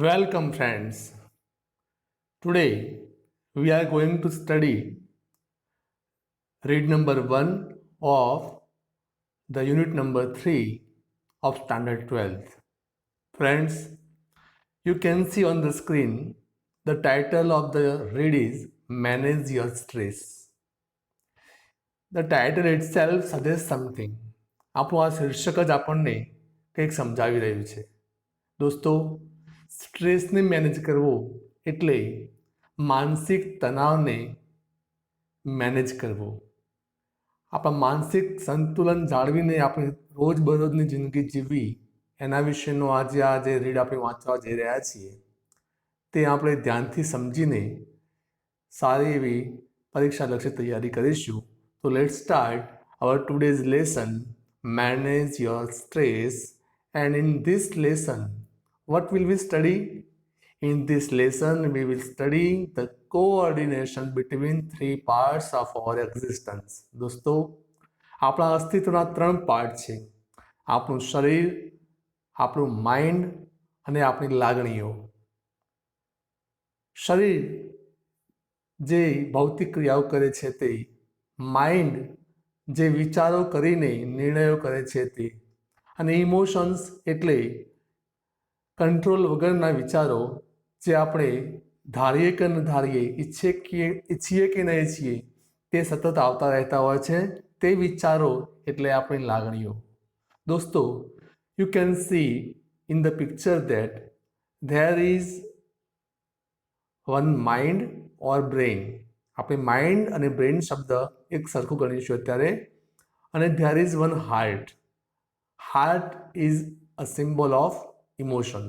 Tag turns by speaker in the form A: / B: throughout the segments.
A: Welcome, friends. Today we are going to study read number 1 of the unit number 3 of standard 12th. Friends, you can see on the screen the title of the read is Manage Your Stress. The title itself suggests something. આપણું આ શીર્ષક જ આપણને કંઈક સમજાવી રહ્યું છે. દોસ્તો, સ્ટ્રેસને મેનેજ કરવો એટલે માનસિક તણાવને મેનેજ કરવો. આપણા માનસિક સંતુલન જાળવીને આપણે રોજબરોજની જિંદગી જીવવી એના વિશેનો આજે આ જે રીડ આપણે વાંચવા જઈ રહ્યા છીએ તે આપણે ધ્યાનથી સમજીને સારી એવી પરીક્ષાલક્ષી તૈયારી કરીશું. તો let's start our today's lesson, Manage Your Stress. And in this lesson, what will we study? In this lesson, we will study the coordination between three parts of our existence. દોસ્તો, આપણા અસ્તિત્વના ત્રણ પાર્ટ છે: આપણું શરીર, આપણું mind અને આપણી લાગણીઓ. શરીર જે ભૌતિક ક્રિયાઓ કરે છે તે, માઇન્ડ જે વિચારો કરીને નિર્ણયો કરે છે તે, અને ઇમોશન્સ એટલે કંટ્રોલ વગરના વિચારો જે આપણે ધારીએ કે ન ધારીએ, ઈચ્છીએ કે ન ઈચ્છીએ તે સતત આવતા રહેતા હોય છે. તે વિચારો એટલે આપણી લાગણીઓ. દોસ્તો, you can see in the picture that there is one mind or brain. આપણે માઇન્ડ અને બ્રેઇન શબ્દ એક સરખું ગણીશું અત્યારે. અને there is one heart. Heart is a symbol of emotion.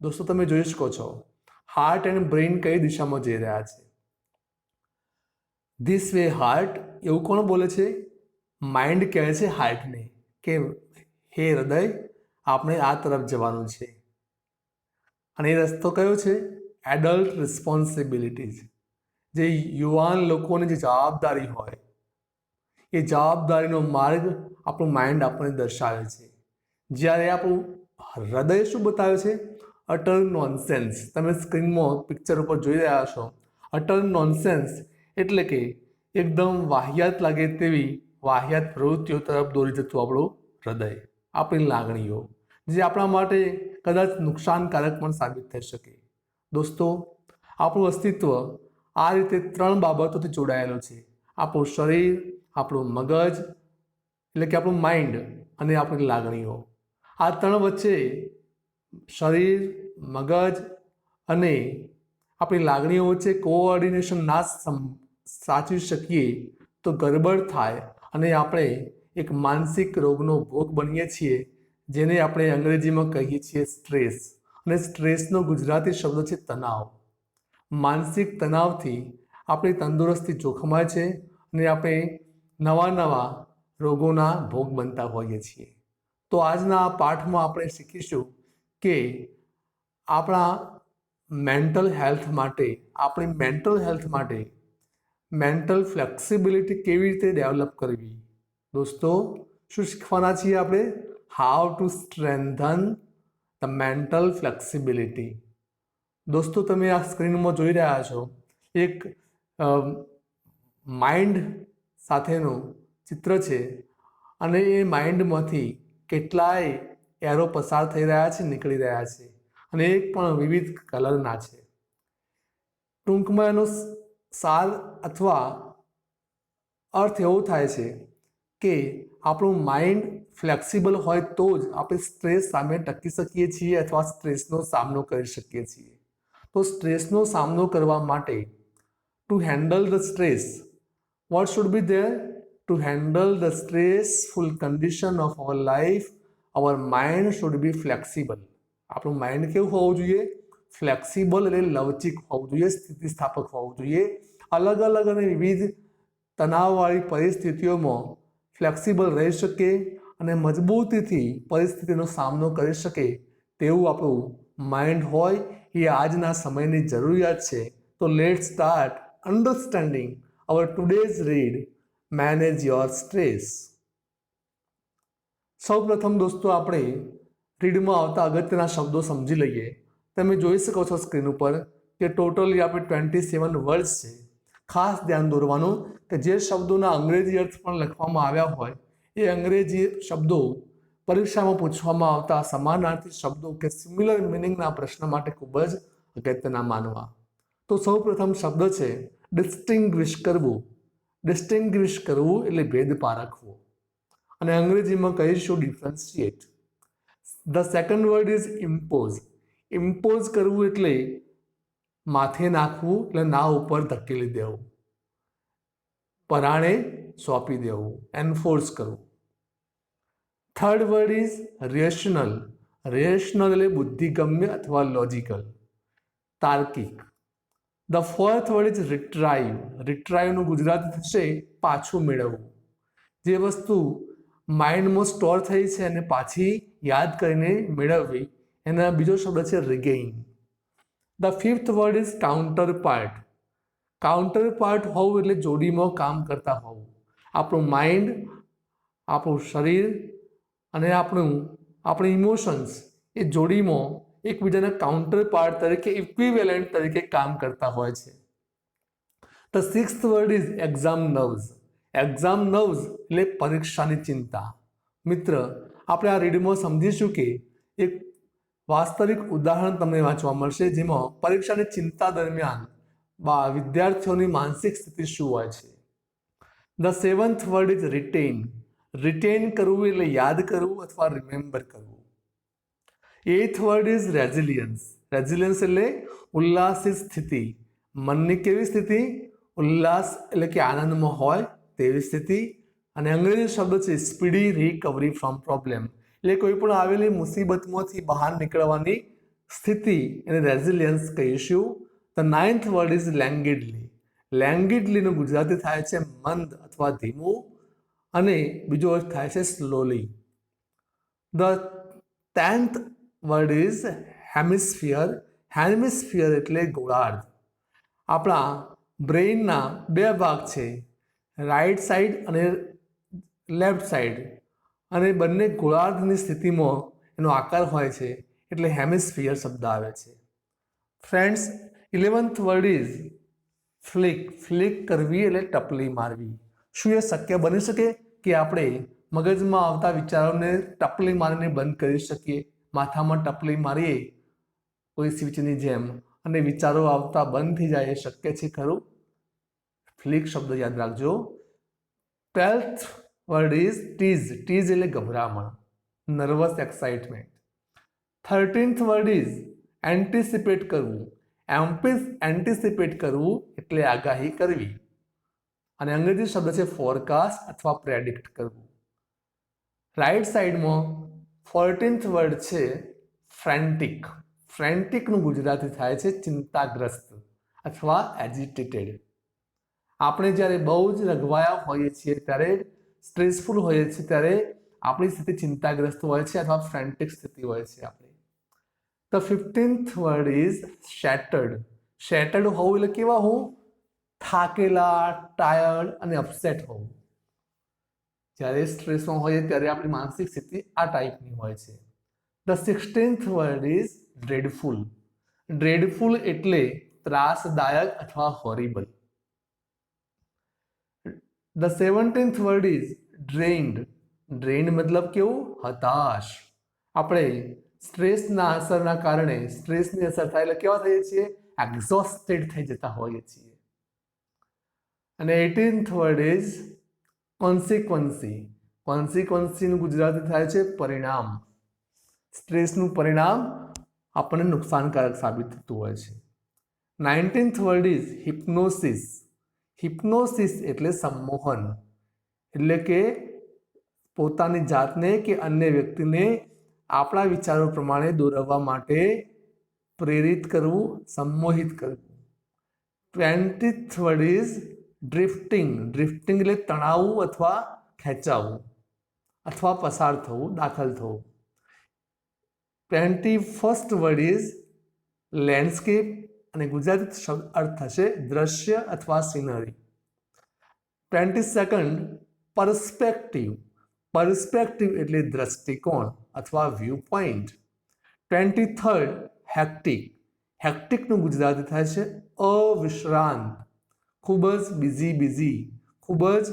A: દોસ્તો, તમે જોઈ શકો છો હાર્ટ એન્ડ બ્રેઇન કઈ દિશામાં જઈ રહ્યા છે. ધીસ વે હાર્ટ એવું કોણ બોલે છે? માઇન્ડ કહે છે હાર્ટને કે હે હૃદય, આપણે આ તરફ જવાનું છે. અને એ રસ્તો કયો છે? Adult responsibilities. જે યુવાન લોકોની જે જવાબદારી હોય એ જવાબદારીનો માર્ગ આપણું માઇન્ડ આપણને દર્શાવે છે. જ્યારે આપણું હૃદય શું બતાવે છે? Utter nonsense. તમે સ્ક્રીનમાં પિક્ચર ઉપર જોઈ રહ્યા છો. અટર નોનસેન્સ એટલે કે એકદમ વાહિયાત લાગે તેવી વાહિયાત પ્રવૃત્તિઓ તરફ દોરી જતું આપણું હૃદય, આપણી લાગણીઓ, જે આપણા માટે કદાચ નુકસાનકારક પણ સાબિત થઈ શકે. દોસ્તો, આપણું અસ્તિત્વ આ રીતે ત્રણ બાબતોથી જોડાયેલું છે: આપણું શરીર, આપણું મગજ એટલે કે આપણું માઇન્ડ અને આપણી લાગણીઓ. આ ત્રણ વચ્ચે શરીર, મગજ અને આપણી લાગણીઓ વચ્ચે કોઓર્ડિનેશન ના સાચવી શકીએ તો ગડબડ થાય અને આપણે એક માનસિક રોગનો ભોગ બનીએ છીએ, જેને આપણે અંગ્રેજીમાં કહીએ છીએ સ્ટ્રેસ. અને સ્ટ્રેસનો ગુજરાતી શબ્દ છે તણાવ. માનસિક તણાવથી આપણી તંદુરસ્તી જોખમાય છે અને આપણે નવા રોગોના ભોગ બનતા હોઈએ છીએ. તો આજના આ પાઠમાં આપણે શીખીશું કે આપણા મેન્ટલ હેલ્થ માટે, આપણી મેન્ટલ હેલ્થ માટે મેન્ટલ ફ્લેક્સિબિલિટી કેવી રીતે ડેવલપ કરવી. દોસ્તો, શું શીખવાના છીએ આપણે? How to strengthen the mental flexibility. દોસ્તો, તમે આ સ્ક્રીનમાં જોઈ રહ્યા છો એક માઇન્ડ સાથેનું ચિત્ર છે અને એ માઇન્ડમાંથી કેટલાય એરો પસાર થઈ રહ્યા છે, નીકળી રહ્યા છે, અને એક પણ વિવિધ કલરના છે. ટૂંકમાં એનો સાર અથવા અર્થ એવો થાય છે કે આપણું માઇન્ડ ફ્લેક્સિબલ હોય તો જ આપણે સ્ટ્રેસ સામે ટકી શકીએ છીએ અથવા સ્ટ્રેસનો સામનો કરી શકીએ છીએ. તો સ્ટ્રેસનો સામનો કરવા માટે two handle the stress, what should be there? To handle the stressful condition of our life, our mind should be flexible. આપણું માઇન્ડ કેવું હોવું જોઈએ? ફ્લેક્સિબલ એટલે લવચીક હોવું જોઈએ, સ્થિતિસ્થાપક હોવું જોઈએ. અલગ અલગ અને વિવિધ તણાવવાળી પરિસ્થિતિઓમાં ફ્લેક્સિબલ રહી શકે અને મજબૂતીથી પરિસ્થિતિનો સામનો કરી શકે તેવું આપણું માઇન્ડ હોય એ આજના સમયની જરૂરિયાત છે. તો let's start understanding our today's read, Manage Your Stress. સૌ પ્રથમ દોસ્તો, આપણે રીડમાં આવતા અગત્યના શબ્દો સમજી લઈએ. તમે જોઈ શકો છો સ્ક્રીન ઉપર કે ટોટલી આપણે 27 વર્ડ્સ છે. ખાસ ધ્યાન દોરવાનું કે જે શબ્દોના અંગ્રેજી અર્થ પણ લખવામાં આવ્યા હોય એ અંગ્રેજી શબ્દો પરીક્ષામાં પૂછવામાં આવતા સમાનાર્થી શબ્દો કે સિમિલર મિનિંગના પ્રશ્ન માટે ખૂબ જ અગત્યના માનવા. તો સૌ પ્રથમ શબ્દ છે ડિસ્ટિંગ્વિશ કરવું. ડિસ્ટિંગ્વિશ કરવું એટલે ભેદ પારખવો, અને અંગ્રેજીમાં કહીશું differentiate. The second word is impose. Impose કરવું એટલે માથે નાખવું, એટલે ના ઉપર ધકેલી દેવું, પરાણે સોંપી દેવું, એન્ફોર્સ કરવું. Third word is rational. Rational એટલે બુદ્ધિગમ્ય અથવા લોજિકલ, તાર્કિક. The fourth word is retrieve. રિટ્રાઈવનું ગુજરાતી થશે પાછું મેળવવું. જે વસ્તુ માઇન્ડમાં સ્ટોર થઈ છે અને પાછી યાદ કરીને મેળવવી, એના બીજો શબ્દ છે regain. The fifth word is counterpart. Counterpart હોવું એટલે જોડીમાં કામ કરતા હોવું. આપણું માઇન્ડ, આપણું શરીર અને આપણી ઇમોશન્સ એ જોડીમાં એકબીજાના કાઉન્ટર પાર્ટ તરીકે, ઇક્વિવેલન્ટ તરીકે કામ કરતા હોય છે. The sixth word is exam nerves. Exam nerves એટલે પરીક્ષાની ચિંતા. મિત્ર, આપણે આ રીડમાં સમજીશું કે એક વાસ્તવિક ઉદાહરણ તમને વાંચવા મળશે જેમાં પરીક્ષાની ચિંતા દરમિયાન વિદ્યાર્થીઓની માનસિક સ્થિતિ શું હોય છે. The seventh word is written. Written કરવું એટલે યાદ કરવું અથવા રિમેમ્બર કરવું. Eighth word is resilience. Resilience એટલે ઉલ્લાસિત સ્થિતિ. મનની કેવી સ્થિતિ? ઉલ્લાસ એટલે કે આનંદમાં હોય તેવી સ્થિતિ. અને અંગ્રેજી શબ્દ છે સ્પીડી રિકવરી ફ્રોમ પ્રોબ્લેમ, એટલે કોઈ પણ આવેલી મુસીબતમાંથી બહાર નીકળવાની સ્થિતિ એને રેઝિલિયન્સ કહીશું. The ninth word is languidly. લેંગિડલીનું ગુજરાતી થાય છે મંદ અથવા ધીમું, અને બીજો અર્થ થાય છે slowly. The 10th word is hemisphere. Hemisphere એટલે ગોળાર્ધ. આપણા બ્રેઇનના બે ભાગ છે, રાઈટ સાઈડ અને લેફ્ટ સાઈડ, અને બંને ગોળાર્ધની સ્થિતિમાં એનો આકાર હોય છે, એટલે હેમિસ્ફિયર શબ્દ આવે છે. Friends, 11th word is flick. Flick કરવી એટલે ટપલી મારવી. શું એ શક્ય બની શકે કે આપણે મગજમાં આવતા વિચારોને ટપલી મારીને બંધ કરી શકીએ? માથામાં ટપલી મારીએ કોઈ સ્વિચની જેમ અને વિચારો આવતા બંધ થઈ જાય, એ શક્ય છે ખરું? ફ્લિક શબ્દ યાદ રાખજો. 12th word is tease. Tease એટલે ગભરામણ, nervous excitement. 13th word is anticipate કરવું. એન્ટિસિપેટ કરવું એટલે આગાહી કરવી, અને અંગ્રેજી શબ્દ છે ફોરકાસ્ટ અથવા પ્રેડિક્ટ કરવું. રાઈટ સાઈડમાં 14th વર્ડ છે ફ્રેન્ટિક. ફ્રેન્ટિકનું ગુજરાતી થાય છે ચિંતાગ્રસ્ત અથવા એજિટેટેડ. આપણે જ્યારે બહુ જ રઘવાયા હોઈએ છીએ, ત્યારે સ્ટ્રેસફુલ હોઈએ છીએ, ત્યારે આપણી સ્થિતિ ચિંતાગ્રસ્ત હોય છે અથવા ફ્રેન્ટિક સ્થિતિ હોય છે આપણી. The 15th word is shattered. Shattered હોવું એટલે કેવા હોવું? થાકેલા, ટાયર્ડ અને અપસેટ હોવું. જ્યારે સ્ટ્રેસમાં હોઈએ ત્યારે આપણી માનસિક સ્થિતિ આ ટાઈપની હોય છે. The 16th word is dreadful. Dreadful એટલે ત્રાસદાયક અથવા horrible. The 17th word is drained. Drained મતલબ કેવું? હતાશ. આપણે સ્ટ્રેસના અસરના કારણે, સ્ટ્રેસની અસર થાય એટલે કેવા થઈએ છીએ? એક્ઝોસ્ટેડ થઈ જતા હોઈએ છીએ. અને 18th વર્ડ ઇઝ કોન્સિક્વન્સી. કોન્સિક્વન્સીનું ગુજરાતી થાય છે પરિણામ. સ્ટ્રેસનું પરિણામ આપણને નુકસાનકારક સાબિત થતું હોય છે. 19th word is હિપ્નોસિસ. હિપ્નોસિસ એટલે સંમોહન, એટલે કે પોતાની જાતને કે અન્ય વ્યક્તિને આપણા વિચારો પ્રમાણે દોરવવા માટે પ્રેરિત કરવું, સંમોહિત કરવું. 20th word is ડ્રિફ્ટિંગ. ડ્રિફ્ટિંગ એટલે તણાવવું અથવા ખેંચાવું અથવા પસાર થવું, દાખલ થવું. 21st વર્ડ ઇઝ લેન્ડસ્કેપ, અને ગુજરાતી અર્થ થશે દ્રશ્ય અથવા સિનરી. 22nd perspective. પર્સ્પેક્ટિવ એટલે દ્રષ્ટિકોણ અથવા વ્યૂ પોઈન્ટ. 23rd hectic. હેક્ટિકનું ગુજરાતી થાય છે અવિશ્રાંત, ખૂબ જ બિઝી, ખૂબ જ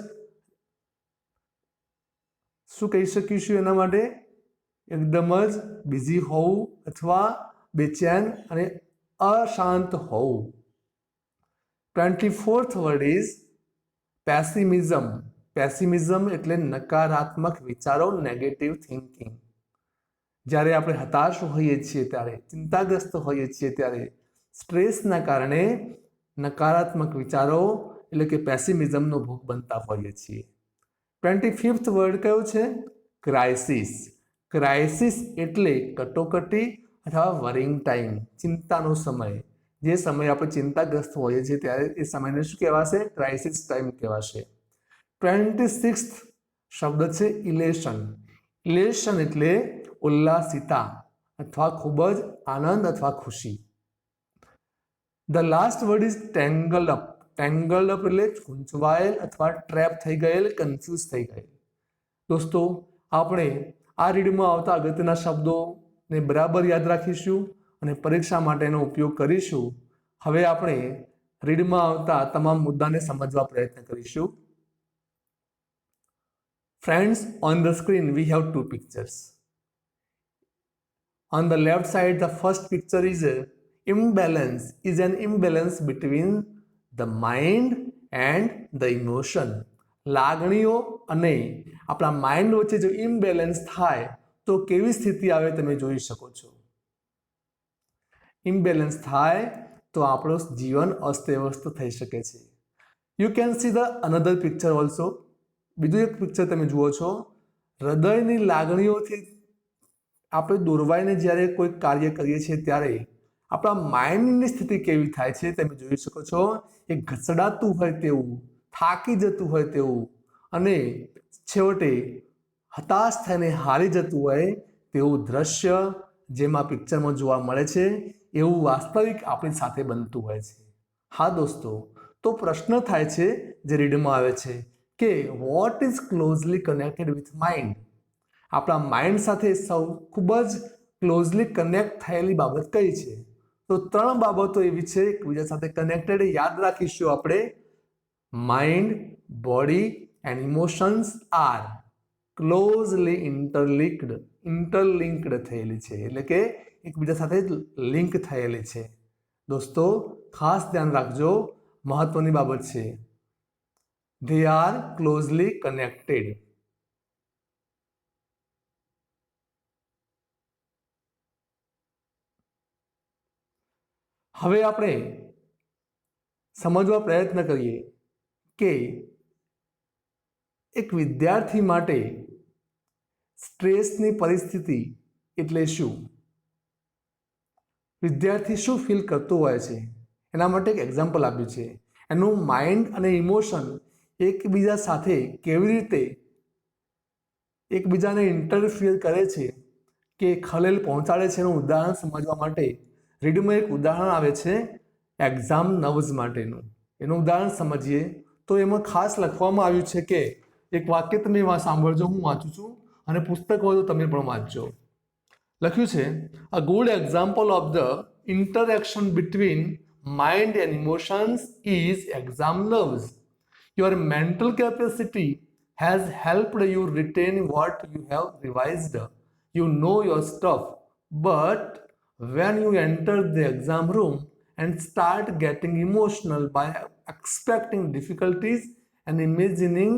A: શું કહી શકીશું એના માટે? એકદમ જ બિઝી હોવું અથવા બેચેન અને અશાંત હોવું. 24th word is pessimism. Pessimism એટલે નકારાત્મક વિચારો, નેગેટિવ થિંકિંગ. જ્યારે આપણે હતાશ હોઈએ છીએ ત્યારે, ચિંતાગ્રસ્ત હોઈએ છીએ ત્યારે સ્ટ્રેસના કારણે નકારાત્મક વિચારો એટલે કે પેસિમિઝમનો ભોગ બનતા હોઈએ છીએ. 25th વર્ડ કયો છે? ક્રાઇસિસ. ક્રાઇસિસ એટલે કટોકટી અથવા વરિંગ ટાઈમ, ચિંતાનો સમય. જે સમયે આપણે ચિંતાગ્રસ્ત હોઈએ છીએ ત્યારે એ સમયને શું કહેવાશે? ક્રાઇસિસ ટાઈમ કહેવાશે. 26th શબ્દ છે ઇલેશન. ઇલેશન એટલે ઉલ્લાસિતા અથવા ખૂબ જ આનંદ અથવા ખુશી. The last word is tangle up. Tangle up એટલે ગૂંચવાયેલ અથવા ટ્રેપ થઈ ગયેલ, કન્ફ્યુઝ થઈ ગયેલ. દોસ્તો, આપણે આ રીડમાં આવતા અગત્યના શબ્દોને બરાબર યાદ રાખીશું અને પરીક્ષા માટેનો ઉપયોગ કરીશું. હવે આપણે રીડમાં આવતા તમામ મુદ્દાને સમજવા પ્રયત્ન કરીશું. Friends, on the screen we have two pictures. On the left side, the first picture is an imbalance between the mind and the emotion. લાગણીઓ અને આપણા માઇન્ડ વચ્ચે જો ઇમ્બેલેન્સ થાય તો કેવી સ્થિતિ આવે તમે જોઈ શકો છો. ઇમ્બેલેન્સ થાય તો આપણું જીવન અસ્તવ્યસ્ત થઈ શકે છે. You can see the another picture also. બીજું એક પિક્ચર તમે જુઓ છો. હૃદયની લાગણીઓથી આપણે દોરવાઈને જ્યારે કોઈ કાર્ય કરીએ છીએ ત્યારે આપણા માઇન્ડની સ્થિતિ કેવી થાય છે તમે જોઈ શકો છો. એ ઘસડાતું હોય તેવું, થાકી જતું હોય તેવું અને છેવટે હતાશ થઈને હારી જતું હોય તેવું દ્રશ્ય જેમાં પિક્ચરમાં જોવા મળે છે એવું વાસ્તવિક આપણી સાથે બનતું હોય છે. હા દોસ્તો, તો પ્રશ્ન થાય છે જે રીડમાં આવે છે કે what is closely connected with mind. આપણા માઇન્ડ સાથે સૌ ખૂબ જ ક્લોઝલી કનેક્ટ થયેલી બાબત કઈ છે? તો 3 બાબતો એવી છે એકબીજા સાથે કનેક્ટેડ. યાદ રાખીશું આપણે. Mind, body and emotions are closely interlinked થયેલી છે, એટલે કે એકબીજા સાથે લિંક થયેલી છે. દોસ્તો, ખાસ ધ્યાન રાખજો, મહત્વની બાબત છે. They are closely connected. હવે આપણે સમજવા પ્રયત્ન કરીએ કે એક વિદ્યાર્થી માટે સ્ટ્રેસની પરિસ્થિતિ એટલે શું? વિદ્યાર્થી શું ફીલ કરતો હોય છે એના માટે એક એક્ઝામ્પલ આપ્યું છે. એનું માઇન્ડ અને ઇમોશન એકબીજા સાથે કેવી રીતે એકબીજાને ઇન્ટરફિયર કરે છે કે ખલેલ પહોંચાડે છે એનું ઉદાહરણ સમજવા માટે રીડમાં એક ઉદાહરણ આવે છે એક્ઝામ નર્વ્સ માટેનું. એનું ઉદાહરણ સમજીએ તો એમાં ખાસ લખવામાં આવ્યું છે કે એક વાક્ય તમે સાંભળજો, હું વાંચું છું અને પુસ્તક હોય તો તમે પણ વાંચજો. લખ્યું છે, a good example of the interaction between mind and emotions is exam nerves. Your mental capacity has helped you retain what you have revised. You know your stuff. But when you enter the exam room and start getting emotional by expecting difficulties and imagining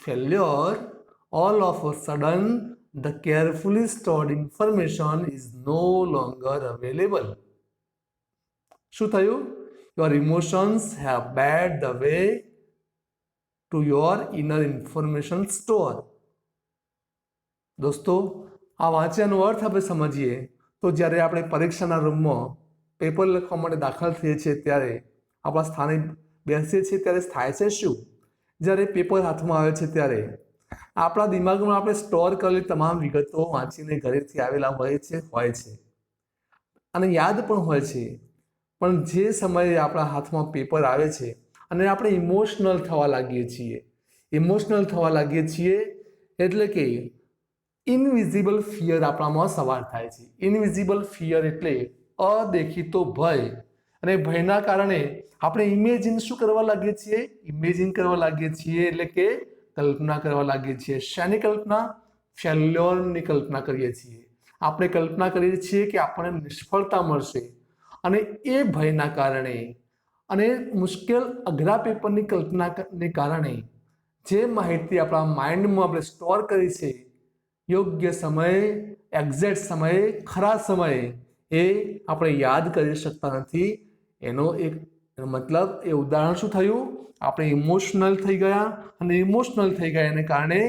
A: failure, all of a sudden the carefully stored information is no longer available. શું થયું? Your emotions have bared the way to your inner information store. દોસ્તો, આ વાંચ્યાનો અર્થ આપણે સમજીએ તો જ્યારે આપણે પરીક્ષાના રૂમમાં પેપર લખવા માટે દાખલ થઈએ છીએ ત્યારે આપણા સ્થાને બેસીએ છીએ ત્યારે થાય છે શું? જ્યારે પેપર હાથમાં આવે છે ત્યારે આપણા દિમાગમાં આપણે સ્ટોર કરેલી તમામ વિગતો વાંચીને ઘરેથી આવેલા હોય છે અને યાદ પણ હોય છે. પણ જે સમયે આપણા હાથમાં પેપર આવે છે અને આપણે ઇમોશનલ થવા લાગીએ છીએ એટલે કે ઇનવિઝિબલ ફિયર આપણામાં સવાર થાય છે. ઇનવિઝિબલ ફિયર એટલે અદેખીતો ભય, અને ભયના કારણે આપણે ઇમેજિન શું કરવા લાગીએ છીએ? ઇમેજિન કરવા લાગીએ છીએ, એટલે કે કલ્પના કરવા લાગીએ છીએ. શાની કલ્પના? ફેલ્યોરની કલ્પના કરીએ છીએ. આપણે કલ્પના કરીએ છીએ કે આપણને નિષ્ફળતા મળશે, અને એ ભયના કારણે અને મુશ્કેલ અઘરા પેપરની કલ્પનાને કારણે જે માહિતી આપણા માઇન્ડમાં આપણે સ્ટોર કરી છે, યોગ્ય સમયે, એક્ઝેક્ટ સમયે, ખરા સમયે એ આપણે યાદ કરી શકતા નથી. એનો એક મતલબ, એ ઉદાહરણ શું થયું? આપણે ઇમોશનલ થઈ ગયા, અને ઇમોશનલ થઈ ગયા એને કારણે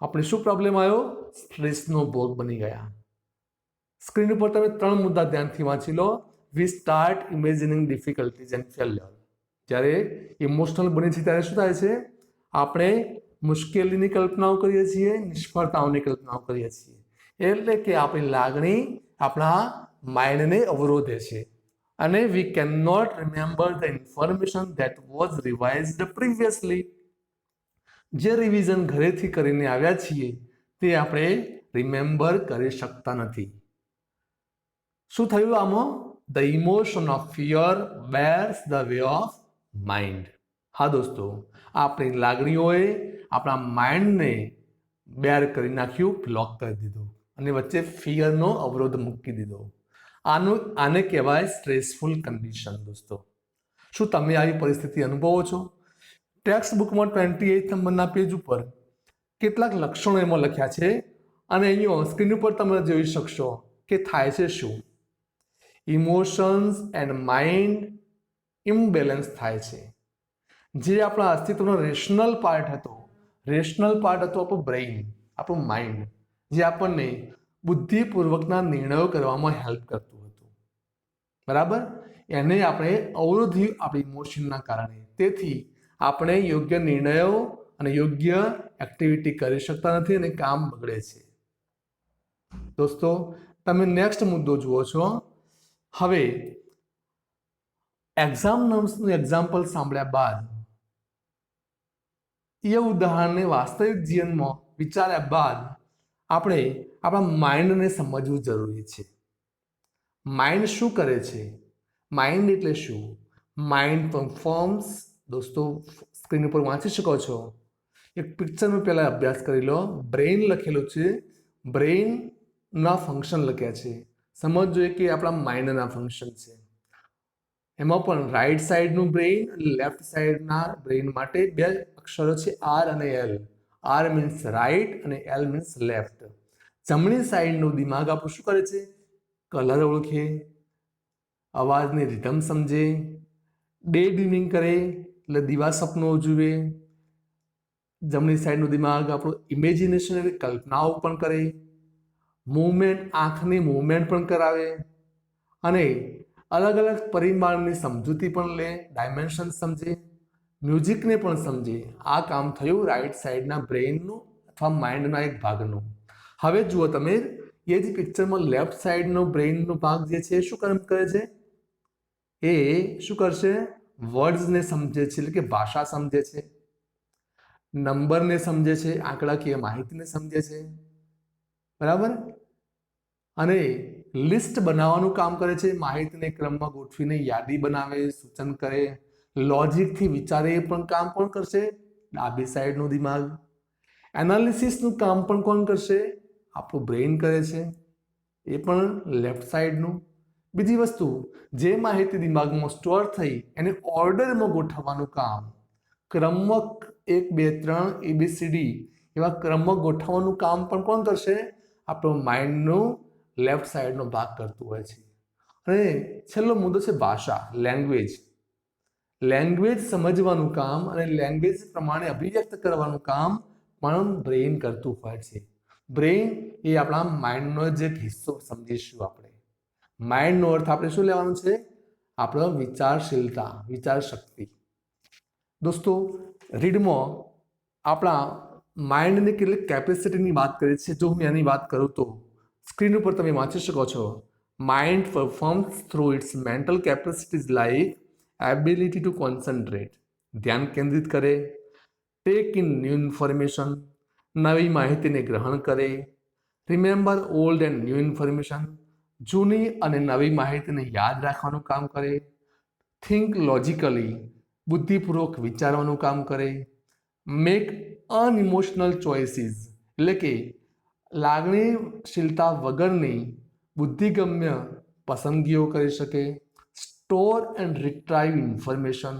A: આપણે શું પ્રોબ્લેમ આવ્યો? સ્ટ્રેસનો ભોગ બની ગયા. સ્ક્રીન ઉપર તમે 3 મુદ્દા ધ્યાનથી વાંચી લો. We start imagining difficulties and failure. જ્યારે ઇમોશનલ બની છે ત્યારે શું થાય છે? આપણે મુશ્કેલીની કલ્પનાઓ કરીએ છીએ, નિષ્ફળતાઓની કલ્પનાઓ કરીએ છીએ. એટલે કે આપણી લાગણી આપણા માઇન્ડને અવરોધે છે, અને we can not remember the information that was revised previously. જે રિવિઝન ઘરેથી કરીને આવ્યા છીએ તે આપણે રિમેમ્બર કરી શકતા નથી. શું થયું આમાં? The emotion of fear bears the way of mind. હા દોસ્તો, આપણી લાગણીઓએ આપણા માઇન્ડને બેર કરી નાખ્યું, બ્લોક કરી દીધું, અને વચ્ચે ફિયરનો અવરોધ મૂકી દીધો. આને કહેવાય સ્ટ્રેસફુલ કન્ડિશન. દોસ્તો, શું તમે આવી પરિસ્થિતિ અનુભવો છો? ટેક્સ્ટ બુકમાં 28 નંબરના પેજ ઉપર કેટલાક લક્ષણો એમાં લખ્યા છે, અને અહીંયા સ્ક્રીન ઉપર તમે જોઈ શકશો કે થાય છે શું? ઇમોશન્સ એન્ડ માઇન્ડ ઇમ્બેલેન્સ થાય છે. જે આપણા અસ્તિત્વનો રેશનલ પાર્ટ હતો આપણું બ્રેઇન, આપણું માઇન્ડ, જે આપણને બુદ્ધિપૂર્વકના નિર્ણયો કરવામાં હેલ્પ કરતું હતું, બરાબર, એને આપણે અવરોધ્યું આપણી ઇમોશનના કારણે. તેથી આપણે યોગ્ય નિર્ણયો અને યોગ્ય એક્ટિવિટી કરી શકતા નથી, અને કામ બગડે છે. દોસ્તો, તમે નેક્સ્ટ મુદ્દો જુઓ છો. હવે એક્ઝામ્પલનું એક્ઝામ્પલ સાંભળ્યા બાદ, એ ઉદાહરણને વાસ્તવિક જીવનમાં વિચાર્યા બાદ આપણે આપણા માઇન્ડને સમજવું જરૂરી છે. માઇન્ડ શું કરે છે? માઇન્ડ એટલે શું? Mind performs. દોસ્તો, સ્ક્રીન ઉપર વાંચી શકો છો. એક પિક્ચરનો પહેલા અભ્યાસ કરી લો. બ્રેઇન લખેલું છે, બ્રેઇનના ફંક્શન લખ્યા છે. સમજજો કે આપણા માઇન્ડના ફંક્શન છે. એમાં પણ રાઈટ સાઈડનું બ્રેઇન અને લેફ્ટ સાઈડના બ્રેઇન માટે 2 અક્ષરો છે, આર અને એલ. આર મીન્સ રાઈટ અને એલ મીન્સ લેફ્ટ. જમણી સાઈડનું દિમાગ આપણું શું કરે છે? કલર ઓળખે, અવાજની રિધમ સમજે, ડે ડ્રીમિંગ કરે, એટલે દિવા સપનો જુએ. જમણી સાઈડનું દિમાગ આપણું ઇમેજિનેશન એટલે કલ્પનાઓ પણ કરે, મૂવમેન્ટ, આંખની મૂવમેન્ટ પણ કરાવે, અને અલગ અલગ પરિમાણની સમજૂતી પણ લે, ડાયમેન્શન સમજે, મ્યુઝિકને પણ સમજે. આ કામ થયું રાઈટ સાઈડના બ્રેઇનનું અથવા માઇન્ડના એક ભાગનું. હવે જુઓ તમે, એ જ પિક્ચરમાં લેફ્ટ સાઈડનો બ્રેઇનનો ભાગ જે છે શું કામ કરે છે? એ શું કરશે? વર્ડ્સને સમજે છે, એટલે કે ભાષા સમજે છે, નંબરને સમજે છે, આંકડાકીય માહિતીને સમજે છે, બરાબર, અને લિસ્ટ બનાવવાનું કામ કરે છે. માહિતીને ક્રમમાં ગોઠવીને યાદી બનાવે, સૂચન કરે, લોજિકથી વિચારે, એ પણ કામ કોણ કરશે? ડાબી સાઈડનું દિમાગ. એનાલિસિસનું કામ પણ કોણ કરશે? આપણું બ્રેઇન કરે છે, એ પણ લેફ્ટ સાઈડનું. બીજી વસ્તુ, જે માહિતી દિમાગમાં સ્ટોર થઈ એને ઓર્ડરમાં ગોઠવવાનું કામ, ક્રમમાં 1 2 3 ABCD એવા ક્રમમાં ગોઠવવાનું કામ પણ કોણ કરશે? આપણું માઇન્ડનું લેફ્ટ સાઈડનો ભાગ કરતું હોય છે. અને છેલ્લો મુદ્દો છે ભાષા, લેંગ્વેજ. લેંગ્વેજ સમજવાનું કામ અને લેંગ્વેજ પ્રમાણે અભિવ્યક્ત કરવાનું કામ પણ બ્રેઇન કરતું હોય છે. બ્રેઇન એ આપણા માઇન્ડનો જ એક હિસ્સો સમજીશું આપણે. માઇન્ડનો અર્થ આપણે શું લેવાનું છે? આપણો વિચારશીલતા, વિચાર શક્તિ. દોસ્તો, રીડમાં આપણા માઇન્ડની કેટલીક કેપેસિટીની વાત કરી છે. જો હું એની વાત કરું તો સ્ક્રીન ઉપર તમે વાંચી શકો છો. Mind performs through its mental capacities like ability to concentrate, ધ્યાન કેન્દ્રિત કરે, ટેક ઇન ન્યૂ ઇન્ફોર્મેશન, નવી માહિતીને ગ્રહણ કરે, remember old and new information, જૂની અને નવી માહિતીને યાદ રાખવાનું કામ કરે. થિંક લોજિકલી, બુદ્ધિપૂર્વક વિચારવાનું કામ કરે. મેક અનઇમોશનલ ચોઇસીસ, એટલે કે લાગણીશીલતા વગરની બુદ્ધિગમ્ય પસંદગીઓ કરી શકે. સ્ટોર એન્ડ રિટ્રાઈવ ઇન્ફોર્મેશન,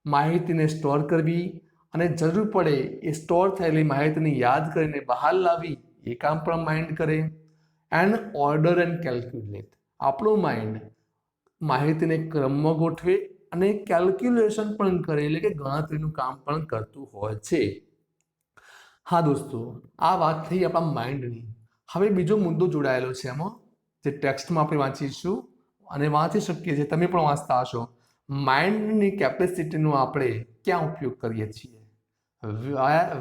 A: માહિતીને સ્ટોર કરવી અને જરૂર પડે એ સ્ટોર થયેલી માહિતીને યાદ કરીને બહાર લાવી એ કામ પણ માઇન્ડ કરે. એન્ડ ઓર્ડર એન્ડ કેલ્ક્યુલેટ, આપણું માઇન્ડ માહિતીને ક્રમમાં ગોઠવે અને કેલ્ક્યુલેશન પણ કરે, એટલે કે ગણતરીનું કામ પણ કરતું હોય છે. હા દોસ્તો, આ વાત થઈ આપણા માઇન્ડની. હવે બીજો મુદ્દો જોડાયેલો છે એમાં, જે ટેક્સ્ટમાં આપણે વાંચીશું અને વાંચી શકીએ છીએ, તમે પણ વાંચતા હશો. માઇન્ડની કેપેસિટીનો આપણે ક્યાં ઉપયોગ કરીએ છીએ?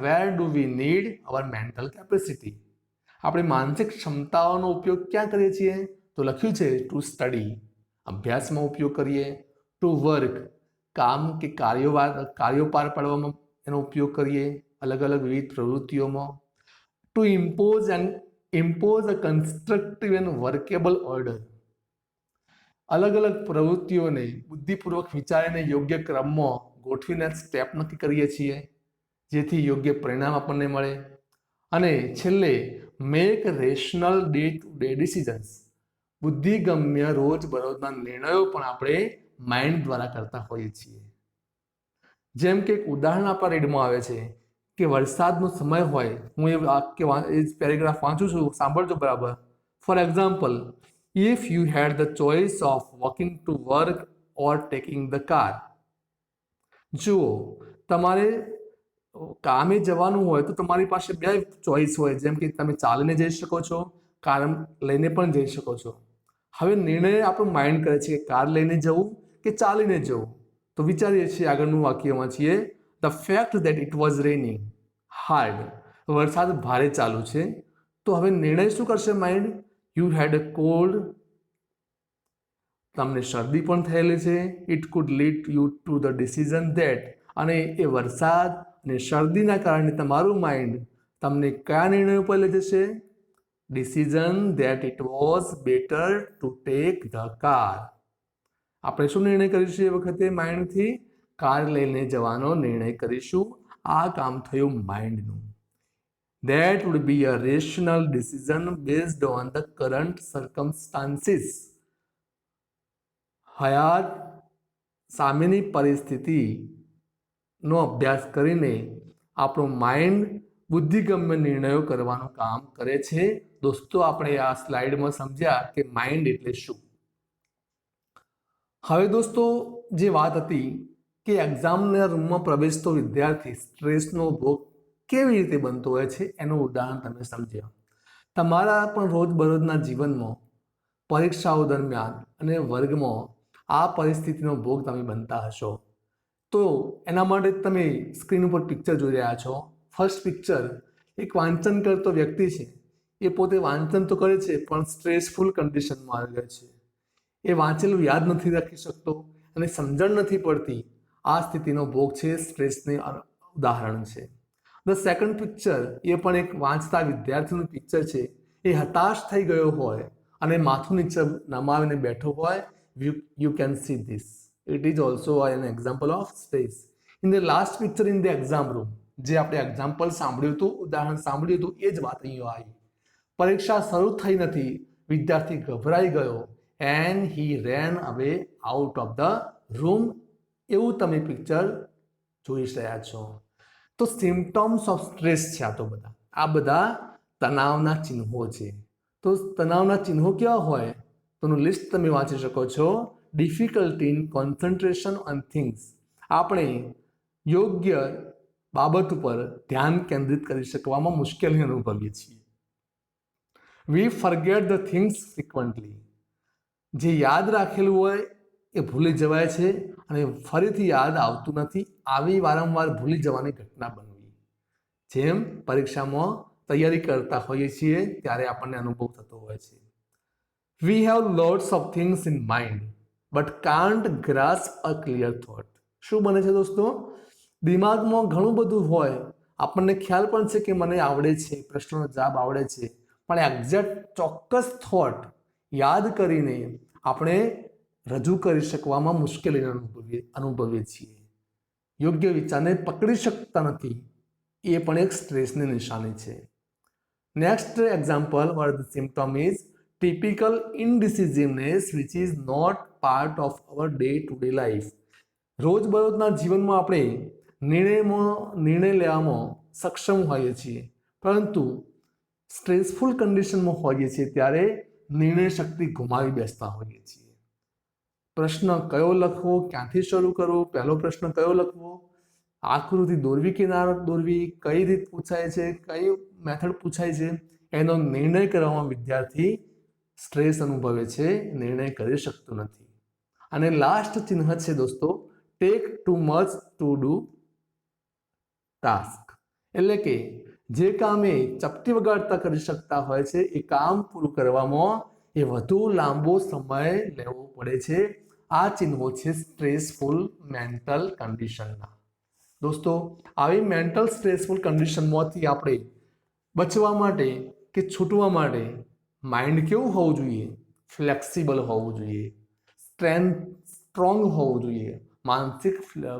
A: Where do we need our mental capacity? આપણે માનસિક ક્ષમતાઓનો ઉપયોગ ક્યાં કરીએ છીએ? તો લખ્યું છે ટુ સ્ટડી, અભ્યાસમાં ઉપયોગ કરીએ. ટુ વર્ક, કામ કે કાર્યો પાર પાડવામાં એનો ઉપયોગ કરીએ, અલગ અલગ વિવિધ પ્રવૃત્તિઓમાં. To impose a constructive and workable order, અલગ અલગ પ્રવૃત્તિઓને બુદ્ધિપૂર્વક વિચારીને યોગ્ય ક્રમમાં ગોઠવીને સ્ટેપ નક્કી કરીએ છીએ, જેથી યોગ્ય પરિણામ આપણને મળે. અને છેલ્લે make rational day to day decisions, બુદ્ધિગમ્ય રોજબરોજના નિર્ણયો પણ આપણે માઇન્ડ દ્વારા કરતા હોઈએ છીએ. જેમ કે એક ઉદાહરણ આપણા રીડમાં આવે છે કે વરસાદનો સમય હોય, હું એ પેરેગ્રાફ વાંચું છું, સાંભળજો બરાબર. For example, if you had the choice of walking to work or taking the car. જુઓ, તમારે કામે જવાનું હોય તો તમારી પાસે બે ચોઈસ હોય, જેમ કે તમે ચાલીને જઈ શકો છો, કાર લઈને પણ જઈ શકો છો. હવે નિર્ણય આપણું માઇન્ડ કરે છે કે કાર લઈને જવું કે ચાલીને જવું. તો વિચારીએ છીએ, આગળનું વાક્ય વાંચીએ. The fact that it was raining hard, વરસાદ ભારે ચાલુ છે. તો હવે નિર્ણય શું કરશે mind? You had a cold, તમને શરદી પણ થયેલી છે. It could lead you to the decision that, અને એ વરસાદ અને શરદીના કારણે તમારું માઇન્ડ તમને કયા નિર્ણયો પર લઈ જશે? Decision that it was better to take the car. આપણે શું નિર્ણય કરીશું એ વખતે? માઇન્ડથી કાર લઈને જવાનો નિર્ણય કરીશું. આ કામ થયું માઇન્ડનું. That would be a rational decision based on the current circumstances. હયાત સામેની પરિસ્થિતિનો અભ્યાસ કરીને આપણું માઇન્ડ બુદ્ધિગમ્ય નિર્ણયો કરવાનું કામ કરે છે. દોસ્તો, આપણે આ સ્લાઇડમાં સમજ્યા કે માઇન્ડ એટલે શું. હવે દોસ્તો, જે વાત હતી કે એક્ઝામના રૂમમાં પ્રવેશતો વિદ્યાર્થી સ્ટ્રેસનો ભોગ કેવી રીતે બનતો હોય છે, એનું ઉદાહરણ તમે સમજ્યા. તમારા પણ રોજબરોજના જીવનમાં પરીક્ષાઓ દરમિયાન અને વર્ગમાં આ પરિસ્થિતિનો ભોગ તમે બનતા હશો. તો એના માટે તમે સ્ક્રીન ઉપર પિક્ચર જોઈ રહ્યા છો. ફર્સ્ટ પિક્ચર, એક વાંચન કરતો વ્યક્તિ છે. એ પોતે વાંચન તો કરે છે પણ સ્ટ્રેસફુલ કન્ડિશનમાં આવી ગયો છે. એ વાંચેલું યાદ નથી રાખી શકતો અને સમજણ નથી પડતી. આ સ્થિતિનો ભોગ છે, સ્ટ્રેસની ઉદાહરણ છે. ધ સેકન્ડ પિક્ચર, એ પણ એક વાંચતા વિદ્યાર્થીનું પિક્ચર છે. એ હતાશ થઈ ગયો હોય અને માથું નીચે નમાવીને બેઠો હોય. You can see this. It is also an example of stress. In the last picture in the exam room, જે આપણે એક્ઝામ્પલ સાંભળ્યું હતું, ઉદાહરણ સાંભળ્યું હતું, એ જ વાત અહીંયા આવી. પરીક્ષા શરૂ થઈ નથી, વિદ્યાર્થી ગભરાઈ ગયો and he ran away out of the room. એવું તમે પિક્ચર જોઈ રહ્યા છો. તો સિમ્પટમ્સ ઓફ સ્ટ્રેસ છે આ બધા તણાવના ચિહ્નો છે. તો તણાવના ચિહ્નો કેવા હોય? તેનું લિસ્ટ તમે વાંચી શકો છો. Difficulty in concentration on things, આપણે યોગ્ય બાબત ઉપર ધ્યાન કેન્દ્રિત કરી શકવામાં મુશ્કેલી અનુભવીએ છીએ. વી ફર્ગેટ ધ થિંગ્સ ફ્રિકવન્ટલી, જે યાદ રાખેલું હોય એ ભૂલી જવાય છે અને ફરીથી યાદ આવતું નથી. આવી વારંવાર ભૂલી જવાની ઘટના બનવી, જેમ પરીક્ષામાં તૈયારી કરતા હોઈએ છીએ ત્યારે આપણને અનુભવ થતો હોય છે. We have lots of things in mind but can't grasp a clear thought. શું બને છે દોસ્તો? દિમાગમાં ઘણું બધું હોય, આપણને ખ્યાલ પણ છે કે મને આવડે છે, પ્રશ્નનો જવાબ આવડે છે, પણ એક્ઝેક્ટ ચોક્કસ થોટ યાદ કરીને આપણે રજૂ કરી શકવામાં મુશ્કેલી અનુભવીએ છીએ. યોગ્ય વિચારને પકડી શકતા નથી, એ પણ એક સ્ટ્રેસની નિશાની છે. Next example or the symptom is typical indecisiveness which is not part of our day-to-day life. રોજબરોજના જીવનમાં આપણે નિર્ણય લેવામાં સક્ષમ હોઈએ છીએ, પરંતુ સ્ટ્રેસફુલ કન્ડિશનમાં હોઈએ છીએ ત્યારે નિર્ણય શક્તિ ગુમાવી બેસતા હોઈએ છીએ. પ્રશ્ન કયો લખવો, ક્યાંથી શરૂ કરવો, પહેલો પ્રશ્ન કયો લખવો, આકૃતિ દોરવી કે ના દોરવી, કઈ રીત પૂછાય છે, કઈ મેથડ પૂછાય છે, એનો નિર્ણય કરવામાં વિદ્યાર્થી સ્ટ્રેસ અનુભવે છે, નિર્ણય કરી શકતો નથી. અને લાસ્ટ ચિહ્ન છે દોસ્તો, take too much to do task, એટલે કે જે કામ એ ચપટી વગાડતા કરી શકતા હોય છે એ કામ પૂરું કરવામાં એ વધુ લાંબો સમય લેવો પડે છે. આ ચિહ્નો છે સ્ટ્રેસફુલ મેન્ટલ કન્ડિશનના. દોસ્તો, આવી મેન્ટલ સ્ટ્રેસફુલ કન્ડિશનમાંથી આપણે બચવા માટે કે છૂટવા માટે માઇન્ડ કેવું હોવું જોઈએ? ફ્લેક્સિબલ હોવું જોઈએ, સ્ટ્રોંગ હોવું જોઈએ. માનસિક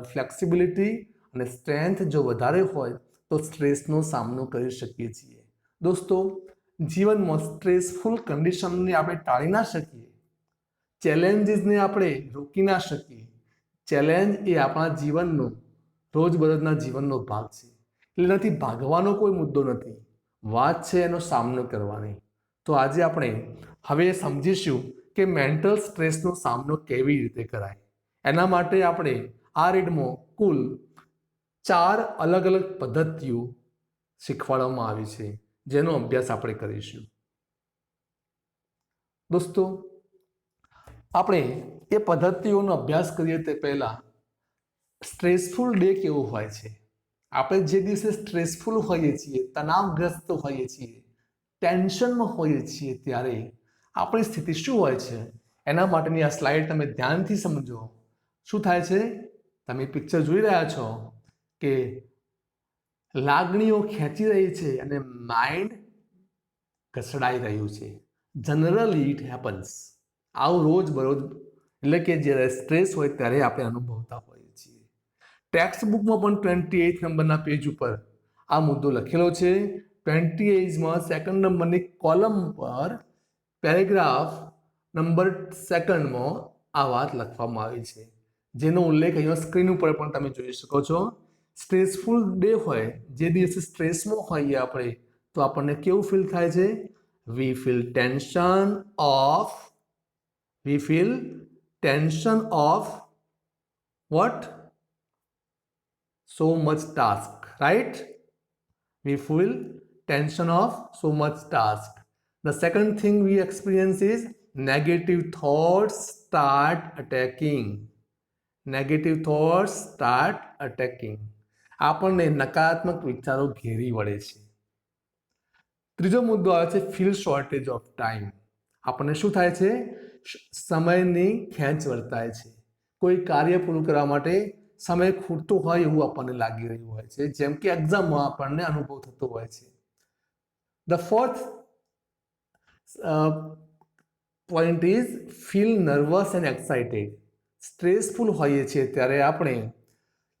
A: ફ્લેક્સિબિલિટી અને સ્ટ્રેન્થ જો વધારે હોય તો સ્ટ્રેસનો સામનો કરી શકીએ છીએ. દોસ્તો, જીવનમાં સ્ટ્રેસફુલ કન્ડિશનને આપણે ટાળી ના શકીએ, ચેલેન્જીસને આપણે રોકી ના શકીએ. ચેલેન્જ એ આપણા જીવનનો, રોજબરોજના જીવનનો ભાગ છે, એટલે નથી ભાગવાનો કોઈ મુદ્દો નથી, વાત છે એનો સામનો કરવાની. તો આજે આપણે હવે સમજીશું કે મેન્ટલ સ્ટ્રેસનો સામનો કેવી રીતે કરાય. એના માટે આપણે આ રીડમાં કુલ 4 અલગ અલગ પદ્ધતિઓ શીખવાડવામાં આવી છે, જેનો અભ્યાસ આપણે કરીશું. દોસ્તો, આપણે એ પદ્ધતિઓનો અભ્યાસ કરીએ તે પહેલા સ્ટ્રેસફુલ ડે કેવો હોય છે, આપણે જે દિવસે સ્ટ્રેસફુલ હોઈએ છીએ, તણાવગ્રસ્ત હોઈએ છીએ, ટેન્શનમાં હોઈએ છીએ, ત્યારે આપણી સ્થિતિ શું હોય છે, એના માટેની આ સ્લાઇડ તમે ધ્યાનથી સમજો. શું થાય છે? તમે પિક્ચર જોઈ રહ્યા છો કે લાગણીઓ ખેંચી રહી છે અને માઇન્ડ ઘસડાઈ રહ્યું છે. Generally it happens. આવું રોજબરોજ, એટલે કે જ્યારે સ્ટ્રેસ હોય ત્યારે આપણે અનુભવતા હોઈએ છીએ. ટેક્સ્ટ બુકમાં પણ 28 નંબરના પેજ ઉપર આ મુદ્દો લખેલો છે. 28માં સેકન્ડ નંબરની કોલમ પર પેરેગ્રાફ નંબર 2માં આ વાત લખવામાં આવી છે, જેનો ઉલ્લેખ અહીંયા સ્ક્રીન ઉપર પણ તમે જોઈ શકો છો. સ્ટ્રેસફુલ ડે હોય, જે દિવસે સ્ટ્રેસમાં હોઈએ આપણે, તો આપણને કેવું ફીલ થાય છે? વી feel tension of what? So much task, right? We feel tension of so much task. The second thing we experience is negative thoughts start attacking. આપણને નકારાત્મક વિચારો ઘેરી વળે છે. ત્રીજો મુદ્દો આવે છે ફીલ શોર્ટેજ ઓફ ટાઈમ. આપણને શું થાય છે? સમયની ખેંચ વર્તાય છે. કોઈ કાર્ય પૂરું કરવા માટે સમય ખૂટતો હોય એવું આપણને લાગી રહ્યું હોય છે, જેમ કે એક્ઝામમાં આપણને અનુભવ થતો હોય છે. The fourth point is feel nervous and excited. Stressful હોઈએ છીએ ત્યારે આપણે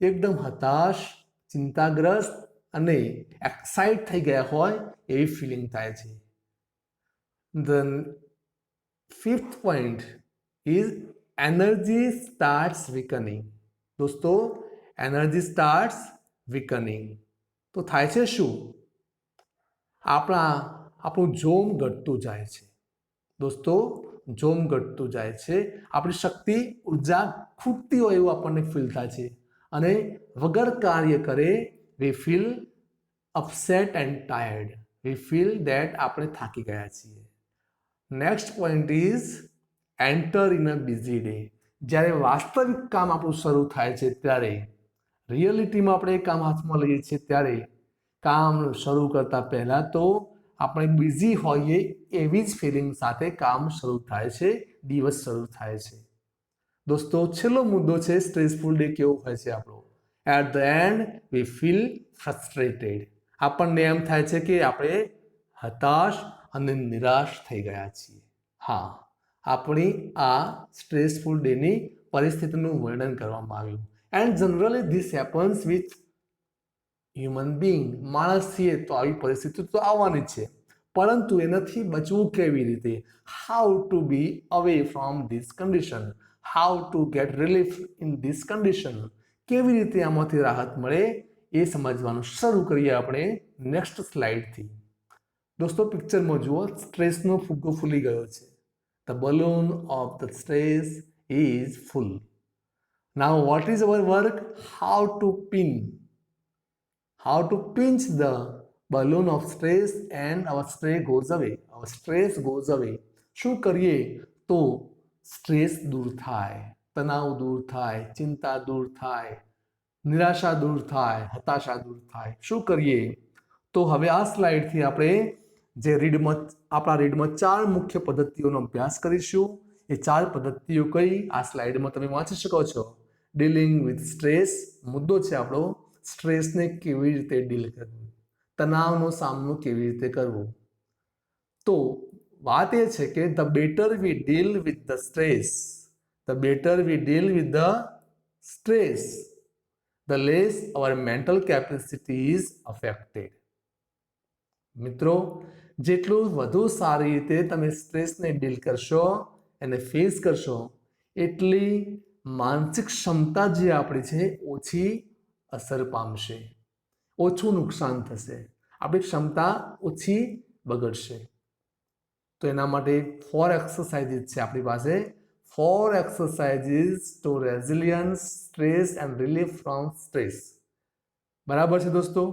A: એકદમ હતાશ, ચિંતાગ્રસ્ત અને એક્સાઇટ થઈ ગયા હોય એવી ફિલિંગ થાય છે. The fifth point is energy starts weakening. દોસ્તો, એનર્જી સ્ટાર્ટ્સ વીકનિંગ તો થાય છે શું? આપણું જોમ ઘટતું જાય છે. દોસ્તો, જોમ ઘટતું જાય છે, આપણી શક્તિ, ઉર્જા ખૂટતી હોય એવું આપણને ફીલ થાય છે, અને વગર કાર્ય કરે વી feel upset and tired. V feel that આપણે થાકી ગયા છીએ. Next point is enter in a busy day. જ્યારે વાસ્તવિક કામ આપણું શરૂ થાય છે ત્યારે, રિયલિટીમાં આપણે કામ હાથમાં લઈએ છીએ ત્યારે, કામ શરૂ કરતા પહેલા તો આપણે બિઝી હોઈએ એવી જ ફિલિંગ સાથે કામ શરૂ થાય છે, દિવસ શરૂ થાય છે. દોસ્તો, છેલ્લો મુદ્દો છે સ્ટ્રેસફુલ ડે કેવો હોય છે આપણો. At the end we feel frustrated. આપણને એમ થાય છે કે આપણે હતાશ અને નિરાશ થઈ ગયા છીએ. હા, આપણી આ સ્ટ્રેસફુલ ડેની પરિસ્થિતિનું વર્ણન કરવામાં આવ્યું. And generally this happens with human being. માણસ છીએ તો આવી પરિસ્થિતિ તો આવવાની છે, પરંતુ એનાથી બચવું કેવી રીતે? How to be away from this condition, how to get relief in this condition. કેવી રીતે આમાંથી રાહત મળે એ સમજવાનું શરૂ કરીએ આપણે નેક્સ્ટ સ્લાઇડથી. દોસ્તો પિક્ચરમાં જુઓ, સ્ટ્રેસનો ફુગ્ગો ફૂલી ગયો છે. The balloon of the stress is full. Now what is our work? How to pin, how to pinch the balloon of stress and our stress goes away. Our stress goes away. શું કરીએ તો stress દૂર થાય, તણાવ દૂર થાય, ચિંતા દૂર થાય, નિરાશા દૂર થાય, હતાશા દૂર થાય? શું કરીએ? તો હવે આ સ્લાઇડથી આપણે જે આપણા રીડમાં 4 મુખ્ય પદ્ધતિઓનો અભ્યાસ કરીશું. એ 4 પદ્ધતિઓ કઈ આ સ્લાઇડમાં તમે વાંચી શકો છો. ડીલિંગ વિથ સ્ટ્રેસ મુદ્દો છે આપણો. સ્ટ્રેસને કેવી રીતે ડીલ કરવું, તણાવનો સામનો કેવી રીતે કરવો. તો વાત એ છે કે the better we deal with the stress, the better we deal with the stress, the less our mental capacity is affected. મિત્રો, જેટલું વધુ સારી રીતે તમે સ્ટ્રેસને ડીલ કરશો, એને ફેસ કરશો, એટલી માનસિક ક્ષમતા જે આપણી છે ઓછી અસર પામશે, ઓછું નુકસાન થશે, આપણી ક્ષમતા ઓછી બગડશે. તો એના માટે 4 એક્સરસાઇઝીસ છે આપણી પાસે. 4 exercises to resilience, stress and relief from stress. બરાબર છે દોસ્તો?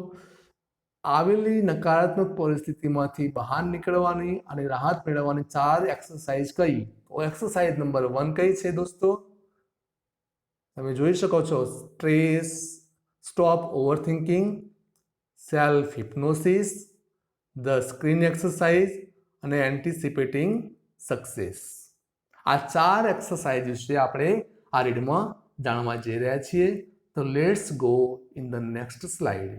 A: આવેલી નકારાત્મક પરિસ્થિતિમાંથી બહાર નીકળવાની અને રાહત મેળવવાની 4 એક્સરસાઇઝ કઈ? તો એક્સરસાઇઝ નંબર 1 કઈ છે દોસ્તો? તમે જોઈ શકો છો, stress, stop overthinking, self hypnosis, the screen exercise અને એન્ટિસિપેટિંગ સક્સેસ. આ 4 એક્સરસાઇઝ છે આપણે આ રીડમાં જાણવા જઈ રહ્યા છીએ. તો let's go in the next slide.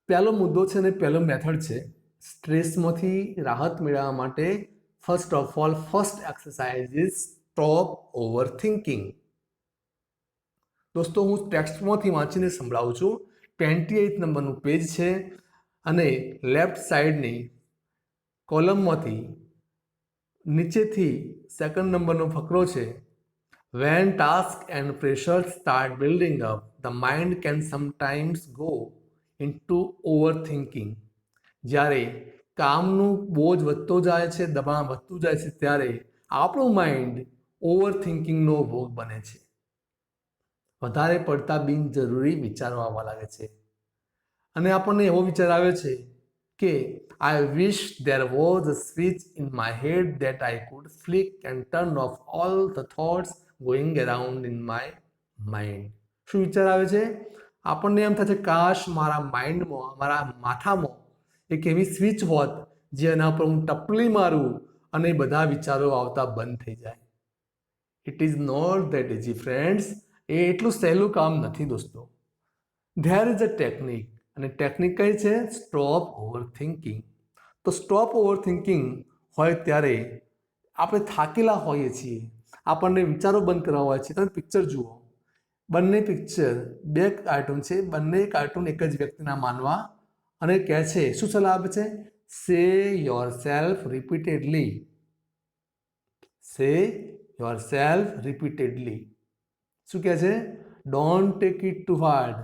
A: પહેલો મુદ્દો છે ને પહેલો મેથડ છે સ્ટ્રેસમાંથી રાહત મેળવવા માટે. First of all, first exercise is stop overthinking. દોસ્તો હું ટેક્સ્ટમાંથી વાંચીને સંભળાવું છું. 28 નંબરનું પેજ છે અને લેફ્ટ સાઈડની કોલમમાંથી નીચેથી સેકન્ડ નંબરનો ફકરો છે. When tasks and pressures start building up, the mind can sometimes go into overthinking. જ્યારે કામનું બોજ વધતો જાય છે, દબાણ વધતું જાય છે, ત્યારે આપણું માઇન્ડ ઓવરથિંકિંગનો ભોગ બને છે. વધારે પડતા બિનજરૂરી વિચારો આવવા લાગે છે અને આપણને એવો વિચાર આવે છે કે I wish there was a switch in my head that I could flick and turn off all the thoughts going around in my mind. શું વિચાર આવે છે? આપણને એમ થાય છે કાશ મારા માઇન્ડમાં, મારા માથામાં એક એવી સ્વિચ હોત જેના પર હું ટપલી મારું અને બધા વિચારો આવતા બંધ થઈ જાય. It is not that easy friends. એ એટલું સહેલું કામ નથી દોસ્તો. ધેર ઇઝ અ ટેકનિક, અને ટેકનિક કઈ છે? Stop overthinking. તો સ્ટોપ ઓવરથિંકિંગ હોય ત્યારે આપણે થાકેલા હોઈએ છીએ, આપણને વિચારો બંધ કરવા હોય છે. તમે પિક્ચર જુઓ, બંને પિક્ચર 2 કાર્ટૂન છે, બંને કાર્ટૂન એક જ વ્યક્તિના માનવા અને કહે છે, શું સલાહ આપે છે? સે યોર સેલ્ફ રિપીટેડલી, સે યોર સેલ્ફ રિપીટેડલી. શું કહે છે? Don't take it to hard.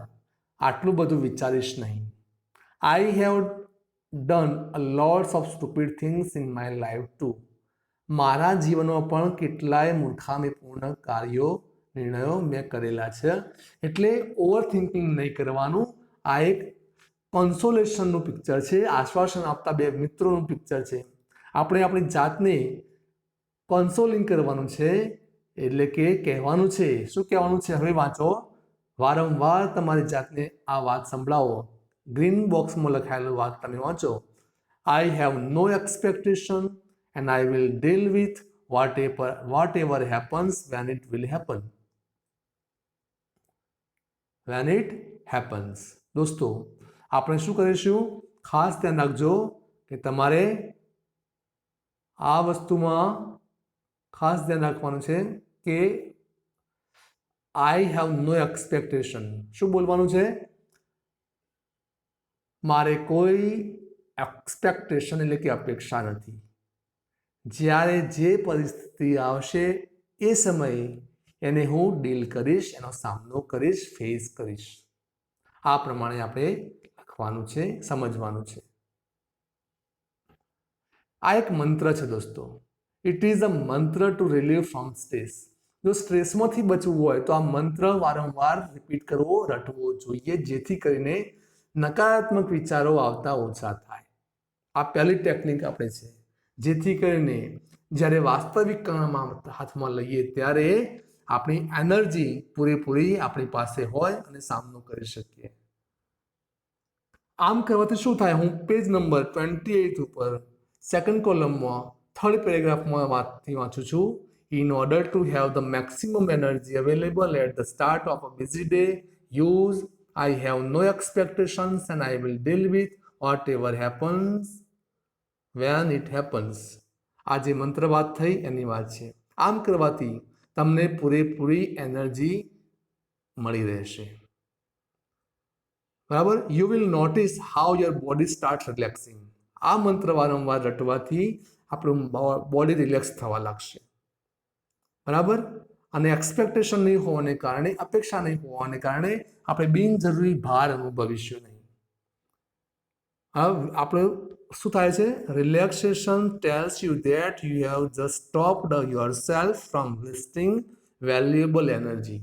A: આટલું બધું વિચારીશ નહીં. I have done a lots of stupid things in my life two. મારા જીવનમાં પણ કેટલાય મૂર્ખામીપૂર્ણ કાર્યો, નિર્ણયો મેં કરેલા છે. એટલે ઓવરથિંકિંગ નહીં કરવાનું. આ એક કોન્સોલેશનનું પિક્ચર છે, આશ્વાસન આપતા 2 મિત્રોનું પિક્ચર છે. આપણે આપણી જાતને કોન્સોલિંગ કરવાનું છે, એટલે કે કહેવાનું છે. શું કહેવાનું છે? હવે વાંચો, વારંવાર તમારી જાતને આ વાત સંભળાવો. ગ્રીન બોક્સમાં લખાયેલું વાત તમે વાંચો. I have no expectation and I will deal with whatever happens when it will happen. When it happens. દોસ્તો આપણે શું કરીશું? ખાસ ધ્યાન રાખજો કે તમારે આ વસ્તુમાં ખાસ ધ્યાન રાખવાનું છે કે આઈ હેવ નો એક્સપેક્ટેશન. શું બોલવાનું છે? મારે કોઈ એક્સપેક્ટેશન એટલે કે અપેક્ષા નથી. જ્યારે જે પરિસ્થિતિ આવશે એ સમયે એને હું ડીલ કરીશ, એનો સામનો કરીશ, ફેસ કરીશ. આ પ્રમાણે આપણે લખવાનું છે, સમજવાનું છે. આ એક મંત્ર છે દોસ્તો. ઇટ ઇઝ અ મંત્ર ટુ રિલીવ ફ્રોમ સ્ટ્રેસ. જો સ્ટ્રેસમાંથી બચવું હોય તો આ મંત્ર વારંવાર રિપીટ કરવો, રટવો જોઈએ, જેથી કરીને નકારાત્મક વિચારો આવતા ઓછા થાય. આ પહેલી ટેકનિક આપણે છે, જેથી કરીને જ્યારે વાસ્તવિક કામમાં હાથમાં લઈએ ત્યારે આપણી એનર્જી પૂરેપૂરી આપણી પાસે હોય અને સામનો કરી શકીએ. આમ કરવાથી શું થાય? હું પેજ નંબર 28 ઉપર સેકન્ડ કોલમમાં થર્ડ પેરેગ્રાફમાં વાંચું છું. In order to have the maximum energy available at the start of a busy day, use I have no expectations and I will deal with whatever happens when it happens. આ જે મંત્ર વાત થઈ એની વાત છે. આમ કરવાથી તમને પૂરેપૂરી એનર્જી મળી રહેશે. બરાબર? You will notice how your body start relaxing. આ મંત્ર વારંવાર રટવાથી આપણું બોડી રિલેક્સ થવા લાગશે. બરાબર? અને એક્સપેક્ટેશન નહીં હોવાને કારણે, અપેક્ષા નહીં હોવાને કારણે આપણે બિનજરૂરી ભાર અનુભવીશું નહીં. આપણે શું થાય છે? Relaxation tells you that you have just stopped yourself from wasting valuable energy.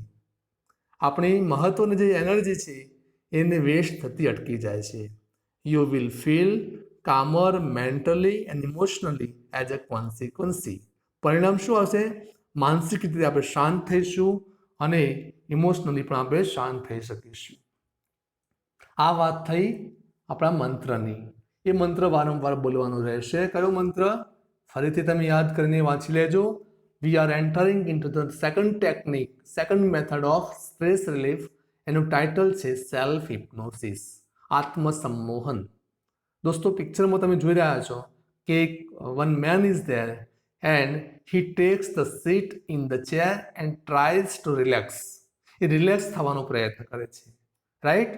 A: આપણી મહત્વની જે એનર્જી છે એને વેસ્ટ થતી અટકી જાય છે. You will feel calmer mentally and emotionally as a consequence. પરિણામ શું આવશે? માનસિક રીતે આપણે શાંત થઈશું અને ઇમોશનલી પણ આપણે શાંત થઈ શકીશું. આ વાત થઈ આપણા મંત્રની. એ મંત્ર વારંવાર બોલવાનું રહેશે. કયો મંત્ર? ફરીથી તમે યાદ કરીને વાંચી લેજો. We are entering into the second technique, second method of stress relief. એનું ટાઇટલ છે સેલ્ફ હિપ્નોસિસ, આત્મસંમોહન. દોસ્તો, પિક્ચરમાં તમે જોઈ રહ્યા છો કે one man is there and he takes the seat in the chair and tries to relax. A relax થવાનો પ્રયત્ન કરે છે, રાઈટ?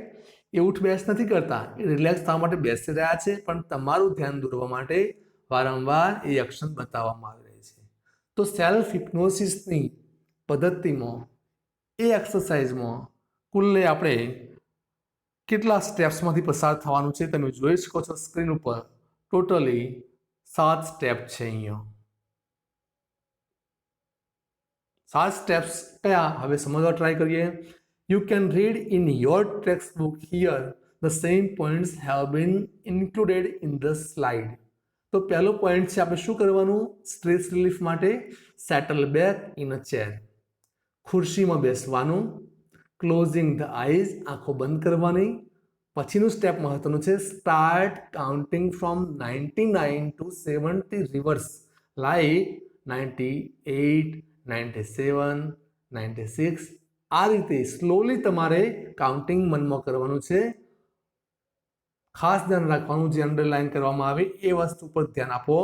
A: એ ઉઠ બેસ નથી કરતા, એ રિલેક્સ થવા માટે બેસી રહ્યા છે, પણ તમારું ધ્યાન દોરવા માટે વારંવાર એ એક્શન બતાવવામાં આવી રહી છે. તો સેલ્ફ હિપ્નોસિસની પદ્ધતિમાં, એ એક્સરસાઇઝમાં કુલ્લે આપણે કેટલા સ્ટેપ્સમાંથી પસાર થવાનું છે તમે જોઈ શકો છો સ્ક્રીન ઉપર. ટોટલી 7 સ્ટેપ છે. અહીંયા 7 સ્ટેપ્સ કયા? હવે સમજવા ટ્રાય કરીએ. You can read in your text book here the same points have been included in the slide. તો પહેલો પોઈન્ટ છે, આપણે શું કરવાનું સ્ટ્રેસ રિલીફ માટે? Settle back in a chair. ખુરશીમાં બેસવાનું. ક્લોઝિંગ ધ આઈઝ, આંખો બંધ કરવાની. પછીનું સ્ટેપ મહત્વનું છે, start counting from 99 to 70 reverse, like 98, 97, 96. આ રીતે સ્લોલી તમારે કાઉન્ટિંગ મનમાં કરવાનું છે. ખાસ ધ્યાન રાખવાનું, જે અંડરલાઈન કરવામાં આવે એ વસ્તુ પર ધ્યાન આપો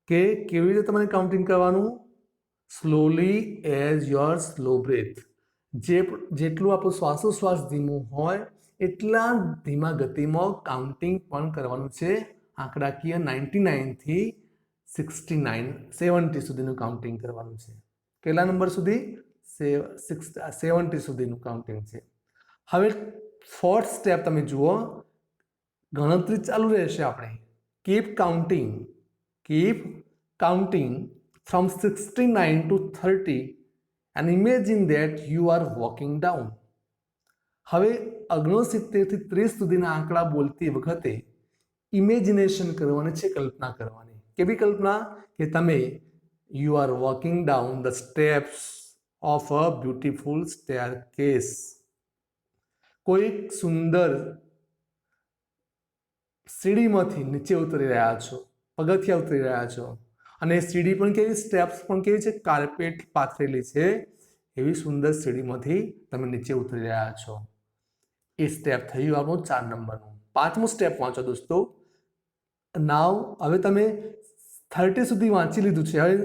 A: કે કેવી રીતે તમારે કાઉન્ટિંગ કરવાનું. Slowly as your slow breath. જેટલું આપણું શ્વાસોશ્વાસ ધીમું હોય એટલા ધીમા ગતિમાં કાઉન્ટિંગ પણ કરવાનું છે. આંકડાકીય 99 થી 70 સુધીનું કાઉન્ટિંગ કરવાનું છે. કેટલા નંબર સુધી? 70 સુધીનું કાઉન્ટિંગ છે. હવે 4th સ્ટેપ તમે જુઓ, ગણતરી ચાલુ રહેશે. આપણે keep counting from 69 to 30 and imagine that you are walking down. હવે 69 થી 30 સુધીના આંકડા બોલતી વખતે ઇમેજિનેશન કરવાની છે, કલ્પના કરવાની. કેવી કલ્પના? કે તમે you are walking down the steps of a beautiful staircase. કોઈ સુંદર સીડીમાંથી નીચે ઉતરી રહ્યા છો, પગથિયા ઉતરી રહ્યા છો, અને સીડી પણ કેવી, સ્ટેપ્સ પણ કેવી છે? કાર્પેટ પાથરેલી છે એવી સુંદર સીડીમાંથી તમે નીચે ઉતરી રહ્યા છો. એ સ્ટેપ થયું આપણું 4 નંબરનું. પાંચમું સ્ટેપ વાંચો દોસ્તો. નાવ હવે તમે 30 સુધી વાંચી લીધું છે, હવે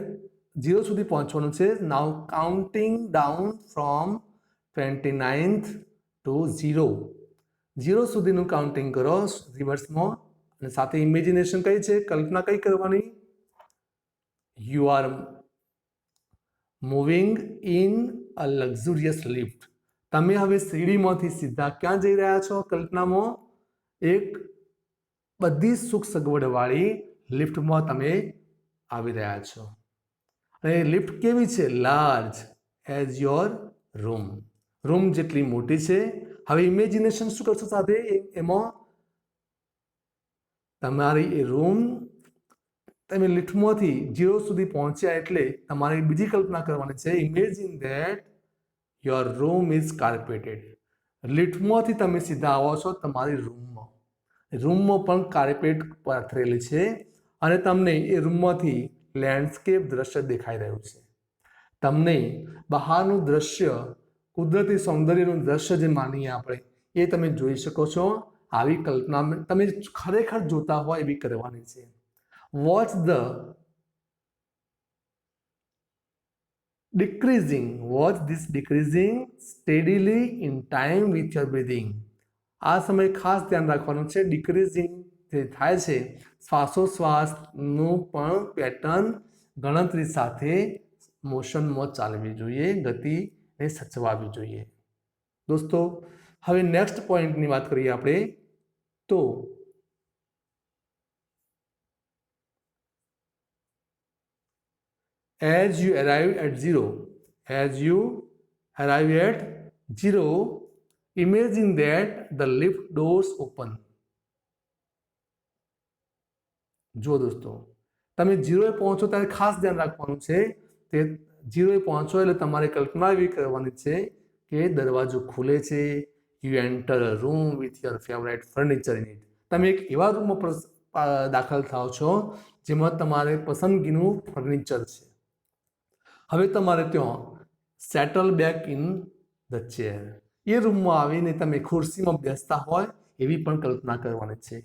A: 0 સુધી પહોંચવાનું છે. Now counting down from 29th to 0 સુધીનું કાઉન્ટિંગ કરો રિવર્સમાં. અને સાથે ઇમેજિનેશન કઈ છે, કલ્પના કઈ કરવાની? You are moving in a luxurious lift. તમે હવે સીડીમાંથી સીધા ક્યાં જઈ રહ્યા છો? કલ્પનામાં એક બધી સુખ સગવડવાળી લિફ્ટમાં તમે આવી રહ્યા છો. અને લિફ્ટ કેવી છે? લાર્જ એઝ યોર રૂમ જેટલી મોટી છે. હવે ઇમેજિનેશન શું કરશો સાથે? એમાં તમારી એ રૂમ, તમે લિફ્ટમાંથી 0 સુધી પહોંચ્યા એટલે તમારે બીજી કલ્પના કરવાની છે. Imagine that your room is carpeted. લિફ્ટમાંથી તમે સીધા આવો છો તમારી રૂમમાં પણ કાર્પેટ પાથરેલી છે અને તમને એ રૂમમાંથી લેન્ડસ્કેપ દ્રશ્ય દેખાઈ રહ્યું છે. તમને બહારનું દ્રશ્ય, કુદરતી સૌંદર્યનું દ્રશ્ય જે માનીએ આપણે, એ તમે જોઈ શકો છો. આવી કલ્પના તમે ખરેખર જોતા હોય એવી કરવાની છે. Watch the decreasing steadily in time with your breathing. આ સમય ખાસ ધ્યાન રાખવાનું છે. ડિક્રીઝિંગ જે થાય છે શ્વાસોશ્વાસનું પણ પેટર્ન ગણતરી સાથે મોશનમાં ચાલવી જોઈએ, ગતિને સચવાવી જોઈએ. દોસ્તો હવે નેક્સ્ટ પોઈન્ટની વાત કરીએ આપણે તો as you arrive at zero, imagine that the lift doors open. જો દોસ્તો તમે 0 પહોંચો ત્યારે ખાસ ધ્યાન રાખવાનું છે. તે 0 પહોંચો એટલે તમારે કલ્પના એવી કરવાની છે કે દરવાજો ખુલે છે. You enter a room with your favourite furniture in it. તમે એક એવા રૂમમાં દાખલ થાઓ છો જેમાં તમારે પસંદગીનું ફર્નિચર છે. હવે તમારે ત્યાં settle back in the chair, એ રૂમમાં આવીને તમે ખુરશીમાં બેસતા હોય એવી પણ કલ્પના કરવાની છે.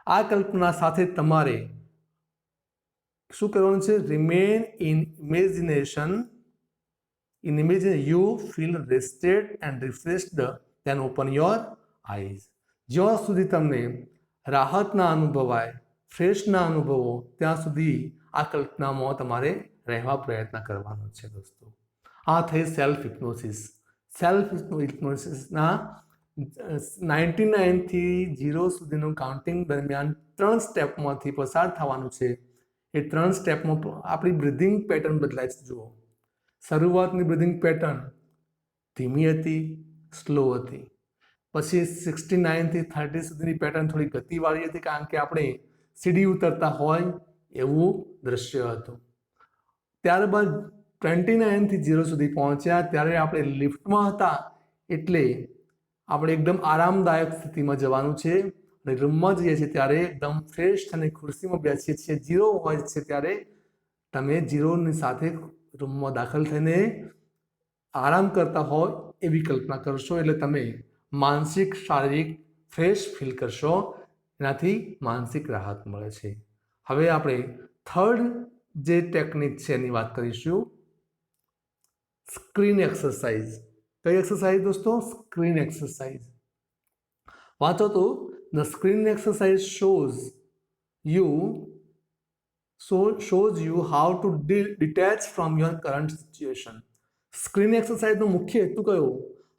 A: આ કલ્પના સાથે તમારે શું કરવાનું છે? Remain in imagination. You feel rested and refreshed, then open your eyes. જ્યાં સુધી તમને રાહત ના અનુભવાય, ફ્રેશ ના અનુભવો, ત્યાં સુધી આ કલ્પનામાં તમારે રહેવા પ્રયત્ન કરવાનો છે દોસ્તો. આ થઈ સેલ્ફ હિપ્નોસિસ. સેલ્ફ હિપ્નોસિસના 99 થી 0 સુધીનું કાઉન્ટિંગ દરમિયાન 3 સ્ટેપમાંથી પસાર થવાનું છે. એ 3 સ્ટેપમાં આપણી બ્રિધિંગ પેટર્ન બદલાય છે. જુઓ, શરૂઆતની બ્રિધિંગ પેટર્ન ધીમી હતી, સ્લો હતી. પછી 69 થી 30 સુધીની પેટર્ન થોડી ગતિવાળી હતી, કારણ કે આપણે સીડી ઉતરતા હોય એવું દ્રશ્ય હતું. ત્યારબાદ 29 થી 0 સુધી પહોંચ્યા ત્યારે આપણે લિફ્ટમાં હતા એટલે આપણે એકદમ આરામદાયક સ્થિતિમાં જવાનું છે. અને રૂમમાં જઈએ છીએ ત્યારે એકદમ ફ્રેશ અને ખુરશીમાં બેસીએ છીએ. 0 હોય છે ત્યારે તમે 0ની સાથે રૂમમાં દાખલ થઈને આરામ કરતા હોય એવી કલ્પના કરશો એટલે તમે માનસિક, શારીરિક ફ્રેશ ફીલ કરશો. એનાથી માનસિક રાહત મળે છે. હવે આપણે થર્ડ જે ટેકનિક છે એની વાત કરીશું, સ્ક્રીન એક્સરસાઇઝ. કઈ એક્સરસાઇઝ દોસ્તો? Screen exercise. વાંચો તો, the screen exercise shows you how to detach from your current situation. Screen એક્સરસાઇઝનો મુખ્ય હેતુ કયો?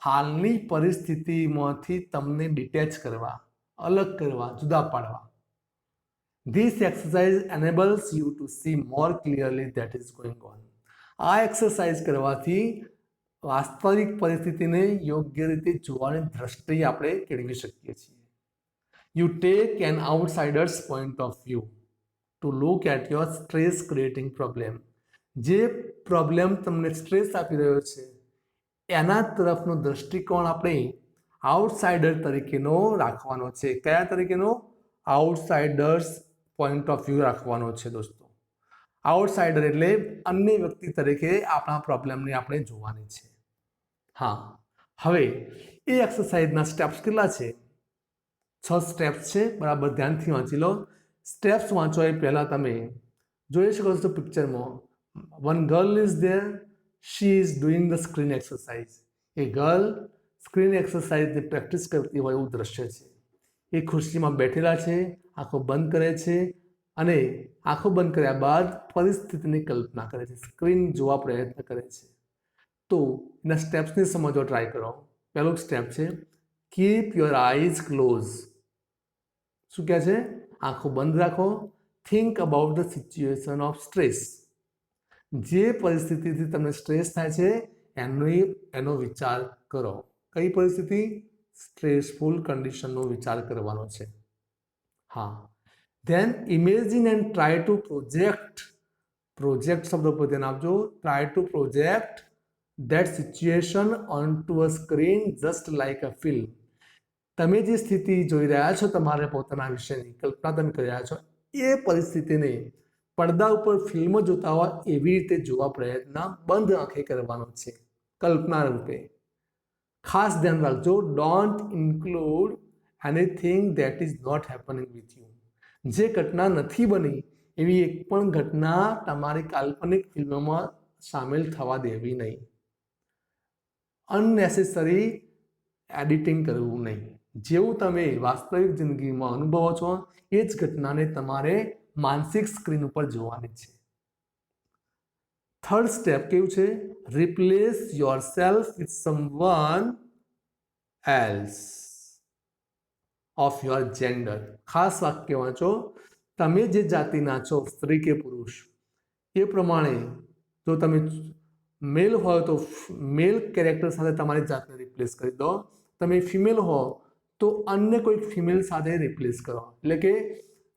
A: હાલની પરિસ્થિતિમાંથી તમને ડિટેચ કરવા, અલગ કરવા, જુદા પાડવા. This exercise enables you to see more clearly that is going on. આ એક્સરસાઇઝ કરવાથી વાસ્તવિક પરિસ્થિતિને યોગ્ય રીતે જોવાની દ્રષ્ટિ આપણે કેળવી શકીએ છીએ. You take an outsider's point of view to look at your stress creating problem. જે પ્રોબ્લેમ તમને સ્ટ્રેસ આપી રહ્યો છે એના તરફનો દ્રષ્ટિકોણ આપણે આઉટસાઇડર તરીકેનો રાખવાનો છે. કયા તરીકેનો? આઉટસાઇડર્સ પોઈન્ટ ઓફ વ્યૂ રાખવાનો છે દોસ્તો. આઉટસાઇડર એટલે અન્ય વ્યક્તિ તરીકે આપણા પ્રોબ્લેમને આપણે જોવાની છે. હા, હવે એ એક્સરસાઇઝના સ્ટેપ્સ કેટલા છે? 6 સ્ટેપ્સ છે, બરાબર ધ્યાનથી વાંચી લો. સ્ટેપ્સ વાંચો એ પહેલાં તમે જોઈ શકો છો પિક્ચરમાં, one girl is there, she is doing the screen exercise. એ ગર્લ સ્ક્રીન એક્સરસાઇઝની પ્રેક્ટિસ કરતી હોય એવું દ્રશ્ય છે. એ ખુરશીમાં બેઠેલા છે, આંખો બંધ કરે છે અને આંખો બંધ કર્યા બાદ પરિસ્થિતિની કલ્પના કરે છે, સ્ક્રીન જોવા પ્રયત્ન કરે છે. તો એના સ્ટેપ્સને સમજવા ટ્રાય કરો. પહેલો સ્ટેપ છે કીપ યોર આઈઝ ક્લોઝ. શું કહે છે? આંખો બંધ રાખો. Think about the situation of stress. જે પરિસ્થિતિથી તમને સ્ટ્રેસ થાય છે એનો વિચાર કરો. કઈ પરિસ્થિતિ? સ્ટ્રેસફુલ કન્ડિશનનો વિચાર કરવાનો છે. હા. Then imagine and try to project શબ્દ પર ધ્યાન આપજો. Try to project that situation onto a screen just like a film. તમે જે સ્થિતિ જોઈ રહ્યા છો, તમારે પોતાના વિશેની કલ્પના તમે કરી રહ્યા છો, એ પરિસ્થિતિને પડદા ઉપર ફિલ્મ જોતા હોય એવી રીતે જોવા પ્રયત્ન બંધ આંખે કરવાનો છે, કલ્પના રૂપે. ખાસ ધ્યાન રાખજો, don't include anything that is not happening with you. જે ઘટના નથી બની એવી એક પણ ઘટના તમારી કાલ્પનિક ફિલ્મમાં સામેલ થવા દેવી નહીં. અનનેસેસરી એડિટિંગ કરવું નહીં. જેવું તમે વાસ્તવિક જિંદગીમાં અનુભવો છો એ જ ઘટનાને તમારે માનસિક સ્ક્રીન ઉપર જોવાની છે. થર્ડ સ્ટેપ કેવું છે? Replace your self with someone else of your gender. ખાસ વાક્ય વાંચો. તમે જે જાતિના છો, સ્ત્રી કે પુરુષ, એ પ્રમાણે જો તમે મેલ હોય તો મેલ કેરેક્ટર સાથે તમારી જાતને રિપ્લેસ કરી દો. તમે ફિમેલ હો તો અન્ય કોઈક ફિમેલ સાથે રિપ્લેસ કરો. એટલે કે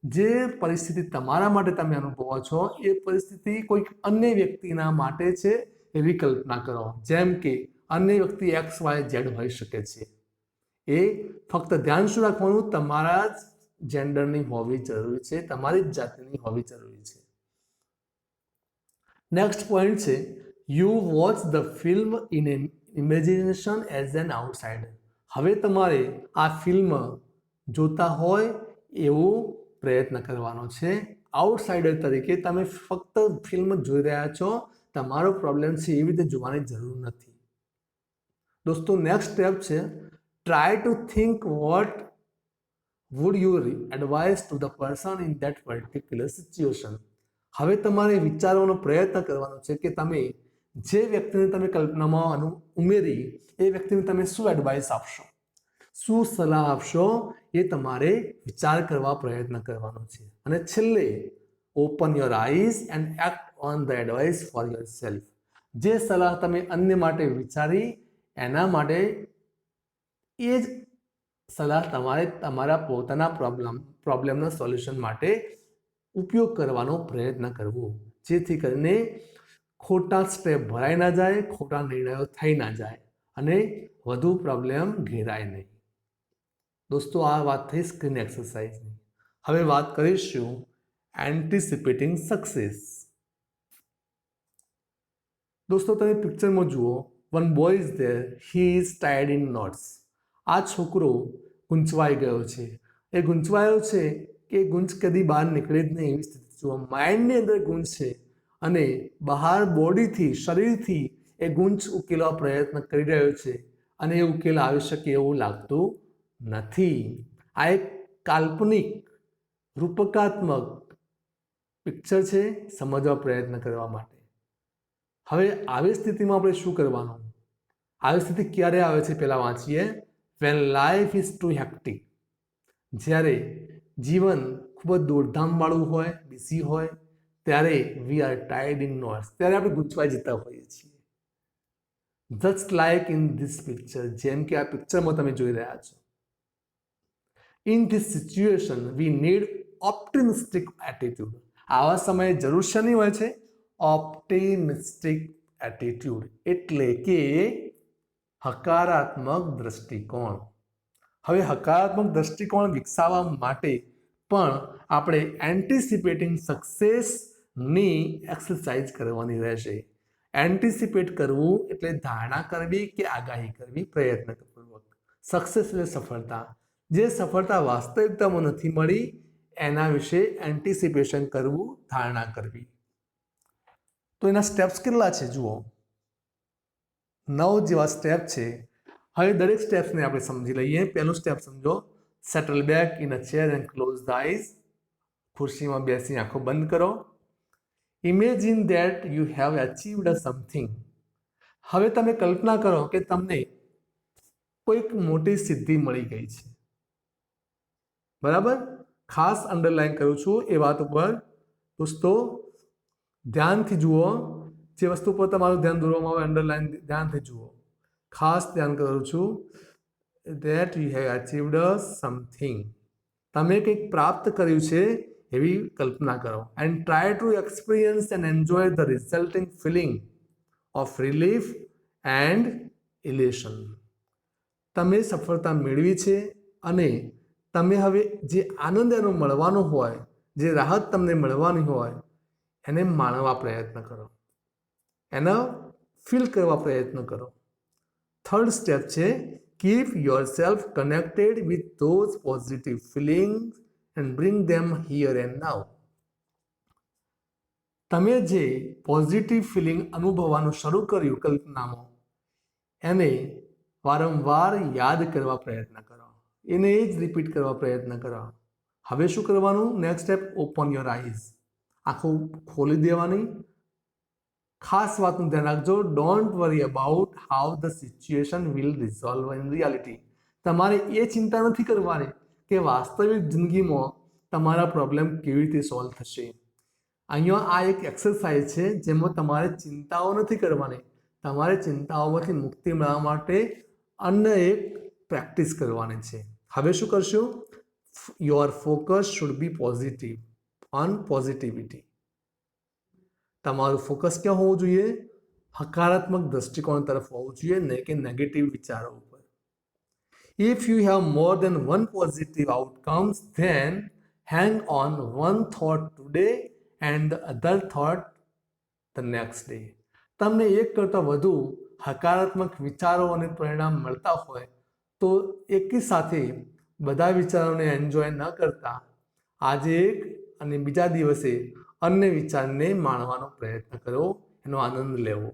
A: જે પરિસ્થિતિ તમારા માટે તમે અનુભવો છો એ પરિસ્થિતિ કોઈક અન્ય વ્યક્તિના માટે છે એવી કલ્પના કરો. જેમ કે અન્ય વ્યક્તિ XYZ હોઈ શકે છે. એ ફક્ત ધ્યાન શું રાખવાનું? તમારા જ જેન્ડરની હોવી જરૂરી છે, તમારી જ જાતિની હોવી જરૂરી છે. નેક્સ્ટ પોઈન્ટ છે you watch the film in an imagination as an outsider. હવે તમારે આ ફિલ્મ જોતા હોય એવો પ્રયત્ન કરવાનો છે. આઉટસાઇડર તરીકે તમે ફક્ત ફિલ્મ જોઈ રહ્યા છો, તમારો પ્રોબ્લેમ છે એવી રીતે જોવાની જરૂર નથી. દોસ્તો, નેક્સ્ટ સ્ટેપ છે try to think what would you advice to the person in that particular situation. હવે તમારે વિચારવાનો પ્રયત્ન કરવાનો છે કે તમે જે વ્યક્તિને તમે કલ્પનામાં ઉમેરી એ વ્યક્તિને તમે શું એડવાઇસ આપશો, શું સલાહ આપશો, એ તમારે વિચાર કરવા પ્રયત્ન કરવાનો છે. અને છેલ્લે open your eyes and act on the advice for your self. જે સલાહ તમે અન્ય માટે વિચારી એના માટે એ જ સલાહ તમારે તમારા પોતાના પ્રોબ્લેમના સોલ્યુશન માટે ઉપયોગ કરવાનો પ્રયત્ન કરવો, જેથી કરીને ખોટા સ્ટેપ ભરાઈ ના જાય, ખોટા નિર્ણયો થઈ ના જાય અને વધુ પ્રોબ્લેમ ઘેરાય નહીં. દોસ્તો, આ વાત થઈ સ્ક્રીન એક્સરસાઇઝની. હવે વાત કરીશું એન્ટિસિપેટિંગ સક્સેસ. દોસ્તો, તમે પિક્ચરમાં જુઓ, one boy is there, he is tired in notes. આ છોકરો ગૂંચવાઈ ગયો છે. એ ગૂંચવાયો છે કે ગૂંચ કદી બહાર નીકળે જ નહીં એવી સ્થિતિ જુઓ. માઇન્ડની અંદર ગૂંચ છે અને બહાર બોડીથી, શરીરથી એ ગૂંચ ઉકેલવા પ્રયત્ન કરી રહ્યો છે અને એ ઉકેલ આવી શકે એવું લાગતું નથી. આ એક કાલ્પનિક રૂપકાત્મક પિક્ચર છે સમજવા પ્રયત્ન કરવા માટે. હવે આવી સ્થિતિમાં આપણે શું કરવાનું? આવી સ્થિતિ ક્યારે આવે છે પહેલાં વાંચીએ. When life is too hectic. જ્યારે જીવન ખૂબ જ દોડધામવાળું હોય, બિઝી હોય, ત્યારે we are tired in knots. ત્યારે આપણે ગૂંચવાઈ જતા હોઈએ છીએ. Just like in this picture. જેમ કે આ પિક્ચરમાં તમે જોઈ રહ્યા છો. In this situation we need optimistic attitude. આવા સમયે જરૂર શેની હોય છે? ઓપ્ટિમિસ્ટિક એટીટ્યુડ, એટલે કે હકારાત્મક દ્રષ્ટિકોણ. હવે હકારાત્મક દ્રષ્ટિકોણ વિકસાવવા માટે પણ આપણે એન્ટિસિપેટિંગ સક્સેસની એક્સરસાઇઝ કરવાની રહેશે. એન્ટિસિપેટ કરવું એટલે ધારણા કરવી કે આગાહી કરવી પ્રયત્નપૂર્વક. સક્સેસ એટલે સફળતા. જે સફળતા વાસ્તવિકતામાં નથી મળી એના વિશે એન્ટિસિપેશન કરવું, ધારણા કરવી. તો એના સ્ટેપ્સ કેટલા છે જુઓ, 9 જેવા સ્ટેપ છે. હવે દરેક સ્ટેપ્સને આપણે સમજી લઈએ. પહેલું સ્ટેપ સમજો, settle back in a chair and close the eyes. ખુરશીમાં બેસી આંખો બંધ કરો. Imagine that you have achieved something. હવે તમે કલ્પના કરો કે તમને કોઈક મોટી સિદ્ધિ મળી ગઈ છે. બરાબર, ખાસ અંડરલાઈન કરું છું એ વાત ઉપર. દોસ્તો ધ્યાનથી જુઓ, જે વસ્તુ પર તમારું ધ્યાન દોરવામાં આવે અંડરલાઈન ધ્યાનથી જુઓ. ખાસ ધ્યાન કરું છું that you have achieved something. તમે કંઈક પ્રાપ્ત કર્યું છે એવી કલ્પના કરો. And try to experience and enjoy the resulting feeling of relief and elation. તમે સફળતા મેળવી છે અને તમે હવે જે આનંદ એનો મળવાનો હોય, જે રાહત તમને મળવાની હોય એને માણવા પ્રયત્ન કરો, એનો ફીલ કરવા પ્રયત્ન કરો. થર્ડ સ્ટેપ છે, keep yourself connected with those positive feelings and bring them here and now. તમે જે પોઝિટિવ ફિલિંગ અનુભવવાનું શરૂ કર્યું કલ્પનામાં, એને વારંવાર યાદ કરવા પ્રયત્ન કરો, એને જ રિપીટ કરવા પ્રયત્ન કરો. હવે શું કરવાનું? Next step, open your eyes. આંખો ખોલી દેવાની. ખાસ વાતનું ધ્યાન રાખજો, don't worry about how the situation will resolve in reality. તમારે એ ચિંતા નથી કરવાની કે વાસ્તવિક જિંદગીમાં તમારા પ્રોબ્લેમ કેવી રીતે સોલ્વ થશે. અહીંયા આ એક એક્સરસાઇઝ છે જેમાં તમારે ચિંતાઓ નથી કરવાની. તમારે ચિંતાઓમાંથી મુક્તિ મેળવવા માટે અન્ય એક પ્રેક્ટિસ કરવાની છે. હવે શું કરશો? Your focus should B positive, on positivity. તમારું ફોકસ ક્યાં હોવું જોઈએ? હકારાત્મક દ્રષ્ટિકોણ તરફ હોવું જોઈએ, નહીં કે નેગેટિવ વિચારો ઉપર. If you have more than one positive outcomes, then hang on one thought today and the other thought the next day. તમને એક કરતાં વધુ હકારાત્મક વિચારો અને પરિણામ મળતા હોય તો એકી સાથે બધા વિચારોને એન્જોય ન કરતા આજે એક અને બીજા દિવસે અન્ય વિચારને માણવાનો પ્રયત્ન કરો, એનો આનંદ લેવો,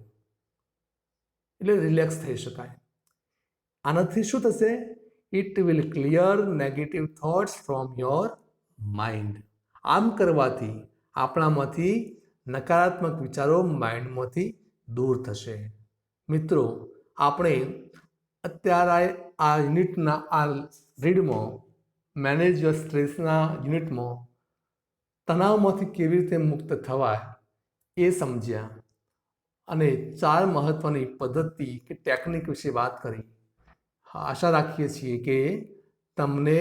A: એટલે રિલેક્સ થઈ શકાય. આનાથી શું થશે? It will clear negative thoughts from your mind. આમ કરવાથી આપણામાંથી નકારાત્મક વિચારો માઇન્ડમાંથી દૂર થશે. મિત્રો, આપણે અત્યારે આ યુનિટના આ રીડમાં મેનેજ યોર સ્ટ્રેસના યુનિટમાં તણાવમાંથી કેવી રીતે મુક્ત થવાય એ સમજ્યા અને 4 મહત્વની પદ્ધતિ કે ટેકનિક વિશે વાત કરી. આશા રાખીએ છીએ કે તમને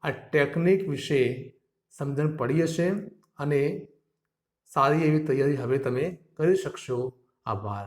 A: આ ટેકનિક વિશે સમજણ પડી હશે અને સારી એવી તૈયારી હવે તમે કરી શકશો. આભાર.